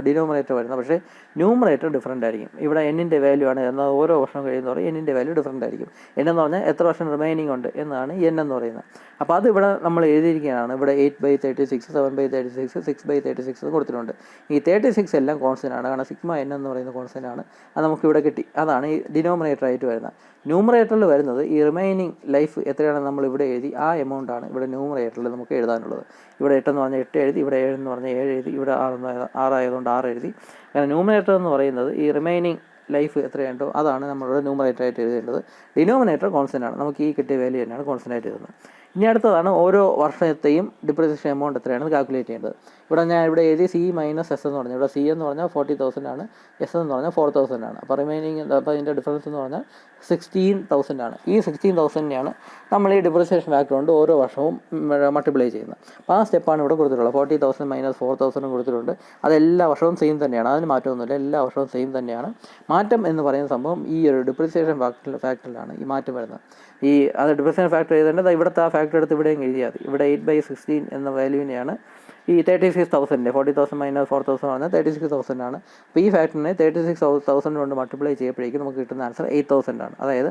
ഡിനോമിനേറ്റർ വരുന്നത്. പക്ഷേ ന്യൂമറേറ്റർ ഡിഫറൻ്റ് ആയിരിക്കും. ഇവിടെ എന്നിൻ്റെ വാല്യൂ ആണ് എന്നാൽ ഓരോ വർഷം കഴിയുന്നതോടെ എന്നിൻ്റെ വാല്യൂ ഡിഫറൻ്റ് ആയിരിക്കും. എന്ന് പറഞ്ഞാൽ എത്ര വർഷം റിമൈനിങ് ഉണ്ട് എന്നാണ് n എന്ന് പറയുന്നത്. അപ്പോൾ അത് ഇവിടെ നമ്മൾ എഴുതിയിരിക്കുകയാണ്. ഇവിടെ 8/36 7/36 6/36 എന്ന് കൊടുത്തിട്ടുണ്ട്. ഈ 36 എല്ലാം കോൺസ്റ്റൻ്റ് ആണ്. കാരണം സിഗ്മ എൻ എന്ന് പറയുന്ന കോൺസ്റ്റൻ്റ് ആണ്. അത് നമുക്കിവിടെ കിട്ടി. അതാണ് ഈ ഡിനോമിനേറ്റർ ആയിട്ട് വരുന്നത്. ന്യൂമറേറ്ററിൽ വരുന്നത് ഈ റിമൈനിങ് ലൈഫ് എത്രയാണെന്ന് നമ്മൾ ഇവിടെ എഴുതി ആ എമൗണ്ടാണ് ഇവിടെ ന്യൂമറേറ്ററിൽ നമുക്ക് എഴുതാനുള്ളത്. ഇവിടെ 8 എന്ന് പറഞ്ഞാൽ 8 എഴുതി, ഇവിടെ 7 എന്ന് പറഞ്ഞാൽ 7 എഴുതി, ഇവിടെ 6 ആയതുകൊണ്ട് 6 എഴുതി. കാരണം ന്യൂമറേറ്റർ എന്ന് പറയുന്നത് ഈ റിമൈനിങ് ലൈഫ് എത്രയുണ്ടോ അതാണ് നമ്മളുടെ ന്യൂമറേറ്റർ ആയിട്ട് എഴുതേണ്ടത്. ഡിനോമിനേറ്റർ കോൺസ്റ്റൻ്റ് ആണ്. നമുക്ക് ഈ കിട്ടിയ വാല്യൂ തന്നെയാണ് കോൺസ്റ്റൻ്റ് ആയിട്ട് എഴുതുന്നത്. ഇനി അടുത്തതാണ് ഓരോ വർഷത്തെയും ഡിപ്രിസിയേഷൻ എമൗണ്ട് എത്രയാണെന്ന് കാൽക്കുലേറ്റ് ചെയ്യേണ്ടത്. ഇവിടെ ഞാൻ ഇവിടെ എഴുതി C - S എന്ന് പറഞ്ഞാൽ ഇവിടെ C എന്ന് പറഞ്ഞാൽ 40,000 ആണ്, S എന്ന് പറഞ്ഞാൽ 4,000 ആണ്. അപ്പോൾ റിമൈനിങ് അപ്പോൾ അതിൻ്റെ ഡിഫറൻസ് എന്ന് പറഞ്ഞാൽ 16,000 ആണ്. ഈ 16,000നെയാണ് നമ്മൾ ഈ ഡിപ്രിസിയേഷൻ ഫാക്ടർ കൊണ്ട് ഓരോ വർഷവും മൾട്ടിപ്ലൈ ചെയ്യുന്നത്. അപ്പോൾ ആ സ്റ്റെപ്പാണ് ഇവിടെ കൊടുത്തിട്ടുള്ളത്. 40,000 - 4,000 കൊടുത്തിട്ടുണ്ട്. അതെല്ലാ വർഷവും സെയിം തന്നെയാണ്. അതിന് മാറ്റമൊന്നുമില്ല. എല്ലാ വർഷവും സെയിം തന്നെയാണ്. മാറ്റം എന്ന് പറയുന്ന സംഭവം ഈ ഒരു ഡിപ്രിസിയേഷൻ ഫാക്ടറിലാണ് ഈ മാറ്റം വരുന്നത്. ഈ അത് ഡിപ്രിസിയേഷൻ ഫാക്ടർ എഴുതേണ്ടത് ഇവിടുത്തെ ആ ഫാക്ടർ എടുത്ത് ഇവിടെയും എഴുതിയാൽ മതി. ഇവിടെ 8/16 എന്ന വാല്യൂവിനെയാണ് ഈ 36,000 40,000 - 4,000 പറഞ്ഞാൽ 36,000 ആണ്. അപ്പോൾ ഈ ഫാക്ടറിനെ 36,000 കൊണ്ട് മൾട്ടിപ്ലൈ ചെയ്യുമ്പോഴേക്കും നമുക്ക് കിട്ടുന്ന ആൻസർ 8,000 ആണ്. അതായത്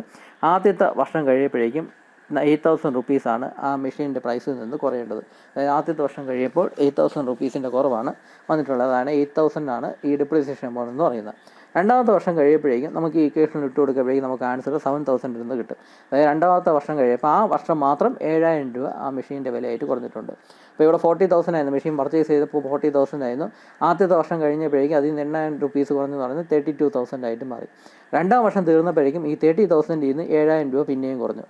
ആദ്യത്തെ വർഷം കഴിയുമ്പോഴേക്കും 8,000 റുപ്പീസാണ് ആ മെഷീൻ്റെ പ്രൈസിൽ നിന്ന് കുറയേണ്ടത്. അതായത് ആദ്യത്തെ വർഷം കഴിയുമ്പോൾ 8,000 റുപ്പീസിൻ്റെ കുറവാണ് വന്നിട്ടുള്ളത്. അതാണ് 8,000 ആണ് ഈ ഡിപ്രിസിയേഷൻ എമൗണ്ട് എന്ന് പറയുന്നത്. രണ്ടാമത്തെ വർഷം കഴിയുമ്പോഴേക്കും നമുക്ക് ഈ ഇക്വേഷനിൽ ഇട്ട് കൊടുക്കുമ്പോഴേക്കും നമുക്ക് ആൻസർ 7,000 നിന്ന് കിട്ടും. അതായത് രണ്ടാമത്തെ വർഷം കഴിയുമ്പോൾ ആ വർഷം മാത്രം 7,000 രൂപ ആ മെഷീൻ്റെ വിലയായിട്ട് കുറഞ്ഞിട്ടുണ്ട്. അപ്പോൾ ഇവിടെ 40,000 ആയിരുന്നു. മെഷീൻ പർച്ചേസ് ചെയ്തപ്പോൾ 40,000 ആയിരുന്നു. ആദ്യത്തെ വർഷം കഴിഞ്ഞപ്പോഴേക്കും അതിൽ നിന്ന് 8,000 റുപ്പീസ് കുറഞ്ഞെന്ന് പറയുന്നത് 32,000 ആയിട്ട് മാറി. രണ്ടാം വർഷം തീർന്നപ്പോഴേക്കും ഈ 30,000 നിന്ന് 7,000 രൂപ പിന്നെയും കുറഞ്ഞു.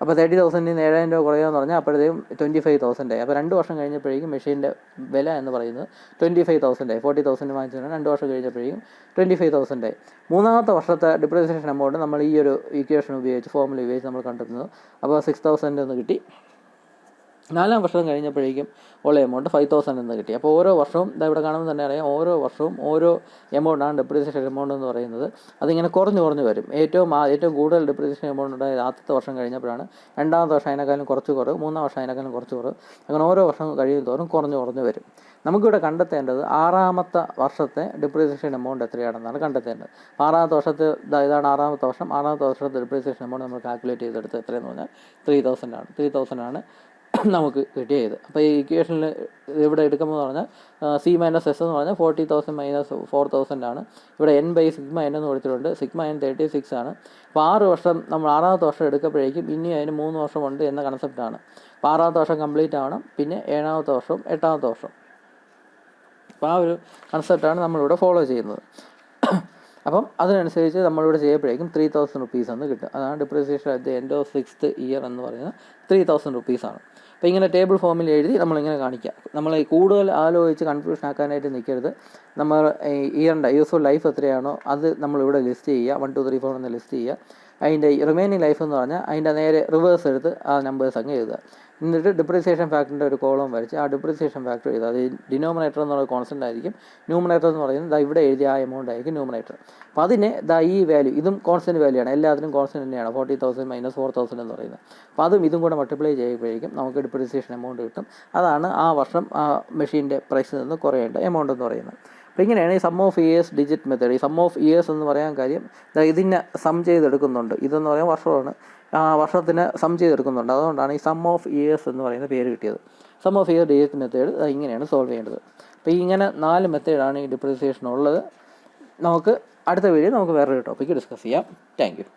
അപ്പോൾ 30,000 നിന്ന് 7,000 രൂപ കുറയുകയെന്ന് പറഞ്ഞാൽ അപ്പോഴത്തേക്കും 25,000 ആയി. അപ്പോൾ 2 വർഷം കഴിഞ്ഞപ്പോഴേക്കും മെഷീൻ്റെ വില എന്ന് പറയുന്നത് 25,000 ആയി. 40,000 വാങ്ങിച്ചാൽ 2 വർഷം കഴിഞ്ഞപ്പോഴേക്കും 25,000 ആയി. മൂന്നാമത്തെ വർഷത്തെ ഡിപ്രിസിയേഷൻ എമൗണ്ട് നമ്മൾ ഈ ഒരു ഇക്വേഷൻ ഉപയോഗിച്ച് ഫോർമുല ഉപയോഗിച്ച് നമ്മൾ കണ്ടെത്തുന്നത്. അപ്പോൾ 6,000 എന്ന് കിട്ടി. 4 വർഷം കഴിഞ്ഞപ്പോഴേക്കും ഉള്ള എമൗണ്ട് 5,000 എന്ന് കിട്ടി. അപ്പോൾ ഓരോ വർഷവും ഇവിടെ കാണുമ്പോൾ തന്നെ അറിയാം ഓരോ വർഷവും ഓരോ എമൗണ്ടാണ് ഡിപ്രിസിയേഷൻ എമൗണ്ട് എന്ന് പറയുന്നത്. അതിങ്ങനെ കുറഞ്ഞു വരും. ഏറ്റവും കൂടുതൽ ഡിപ്രിസിയേഷൻ എമൗണ്ട് ഉണ്ടായത് ആദ്യത്തെ വർഷം കഴിഞ്ഞപ്പോഴാണ്. രണ്ടാമത്തെ വർഷം അതിനേക്കാളും കുറച്ച് കുറവ്, മൂന്നാം വർഷം അതിനേക്കാളും കുറച്ച് കുറവ്, അങ്ങനെ ഓരോ വർഷം കഴിയുന്നതോറും കുറഞ്ഞു വരും. നമുക്കിവിടെ കണ്ടെത്തേണ്ടത് 6ാമത്തെ വർഷത്തെ ഡിപ്രിസിയേഷൻ എമൗണ്ട് എത്രയാണെന്നാണ് കണ്ടെത്തേണ്ടത്. 6ാമത്തെ വർഷത്തെ ഇതാണ് 6ാമത്തെ വർഷം. 6ാമത്തെ വർഷത്തെ ഡിപ്രിസിയേഷൻ എമൗണ്ട് നമ്മൾ കാൽക്കുലേറ്റ് ചെയ്തെടുത്ത് എത്രയെന്ന് പറഞ്ഞാൽ 3,000 ആണ്. 3,000 ആണ് നമുക്ക് കിട്ടിയത്. അപ്പോൾ ഈ ഇക്വേഷനിൽ ഇവിടെ എടുക്കുമ്പോൾ പറഞ്ഞാൽ C - S എന്ന് പറഞ്ഞാൽ 40,000 - 4,000 ആണ്. ഇവിടെ n/σn എന്ന് കൊടുത്തിട്ടുണ്ട്. സിഗ്മ n 36 ആണ്. അപ്പോൾ 6 വർഷം നമ്മൾ 6ാമത്തെ വർഷം എടുക്കുമ്പോഴേക്കും ഇനി അതിന് 3 വർഷമുണ്ട് എന്ന കൺസെപ്റ്റാണ്. അപ്പോൾ 6ാമത്തെ വർഷം കംപ്ലീറ്റ് ആവണം, പിന്നെ 7ാമത്തെ വർഷവും 8ാമത്തെ വർഷം. അപ്പോൾ ആ ഒരു കൺസെപ്റ്റാണ് നമ്മളിവിടെ ഫോളോ ചെയ്യുന്നത്. അപ്പം അതിനനുസരിച്ച് നമ്മളിവിടെ ചെയ്യുമ്പോഴേക്കും 3000 റുപ്പീസ് എന്ന് കിട്ടും. അതാണ് depreciation at the end of 6th year എന്ന് പറയുന്നത് 3000 റുപ്പീസാണ്. അപ്പോൾ ഇങ്ങനെ ടേബിൾ ഫോമിൽ എഴുതി നമ്മളിങ്ങനെ കാണിക്കുക. നമ്മൾ കൂടുതൽ ആലോചിച്ച് കൺഫ്യൂഷൻ ആക്കാനായിട്ട് നിൽക്കരുത്. നമ്മൾ ഇയറിൻ്റെ യൂസ്ഫുൾ ലൈഫ് എത്രയാണോ അത് നമ്മളിവിടെ ലിസ്റ്റ് ചെയ്യുക, 1 2 3 4 എന്ന് ലിസ്റ്റ് ചെയ്യുക. അതിൻ്റെ റിമൈനിങ് ലൈഫ് എന്ന് പറഞ്ഞാൽ അതിൻ്റെ നേരെ റിവേഴ്സ് എടുത്ത് ആ നമ്പേഴ്സ് അങ്ങ് എഴുതുക. എന്നിട്ട് ഡിപ്രിസിയേഷൻ ഫാക്ടറിൻ്റെ ഒരു കോളം വരച്ച് ആ ഡിപ്രിസിയേഷൻ ഫാക്ടർ എഴുതുക. അത് ഡിനോമിനേറ്റർ എന്നുള്ള കോൺസ്റ്റൻ്റ് ആയിരിക്കും, ന്യൂമിനേറ്റർ എന്ന് പറയുന്നത് ഇവിടെ എഴുതിയ ആ എമൗണ്ട് ആയിരിക്കും ന്യൂമിനേറ്റർ. അപ്പോൾ അതിനെ ഈ വാല്യൂ, ഇതും കോൺസ്റ്റൻറ്റ് വാല്യൂ ആണ്, എല്ലാത്തിനും കോൺസ്റ്റൻറ്റ് തന്നെയാണ്, 40,000 - 4,000 എന്ന് പറയുന്നത്. അപ്പോൾ ഇതും കൂടെ മൾട്ടിപ്ലൈ ചെയ്യുമ്പോഴേക്കും നമുക്ക് ഡിപ്രിസിയേഷൻ എമൗണ്ട് കിട്ടും. അതാണ് ആ വർഷം ആ മെഷീൻ്റെ പ്രൈസിൽ നിന്ന് കുറയേണ്ട എമൗണ്ട് എന്ന് പറയുന്നത്. അപ്പോൾ ഇങ്ങനെയാണ് ഈ sum of years digit method. ഈ സം ഓഫ് ഇയേഴ്സ് എന്ന് പറയാൻ കാര്യം ഇതിനെ സം ചെയ്തെടുക്കുന്നുണ്ട്. ഇതെന്ന് പറയാൻ വർഷമാണ്, ആ വർഷത്തിന് സം ചെയ്തെടുക്കുന്നുണ്ട്. അതുകൊണ്ടാണ് ഈ സം ഓഫ് ഇയേഴ്സ് എന്ന് പറയുന്ന പേര് കിട്ടിയത്. Sum of year digit method ഇങ്ങനെയാണ് സോൾവ് ചെയ്യേണ്ടത്. അപ്പോൾ ഇങ്ങനെ 4 മെത്തേഡാണ് ഈ ഡിപ്രിസിയേഷൻ ഉള്ളത്. നമുക്ക് അടുത്ത വീഡിയോ നമുക്ക് വേറൊരു ടോപ്പിക്ക് ഡിസ്കസ് ചെയ്യാം. Thank you.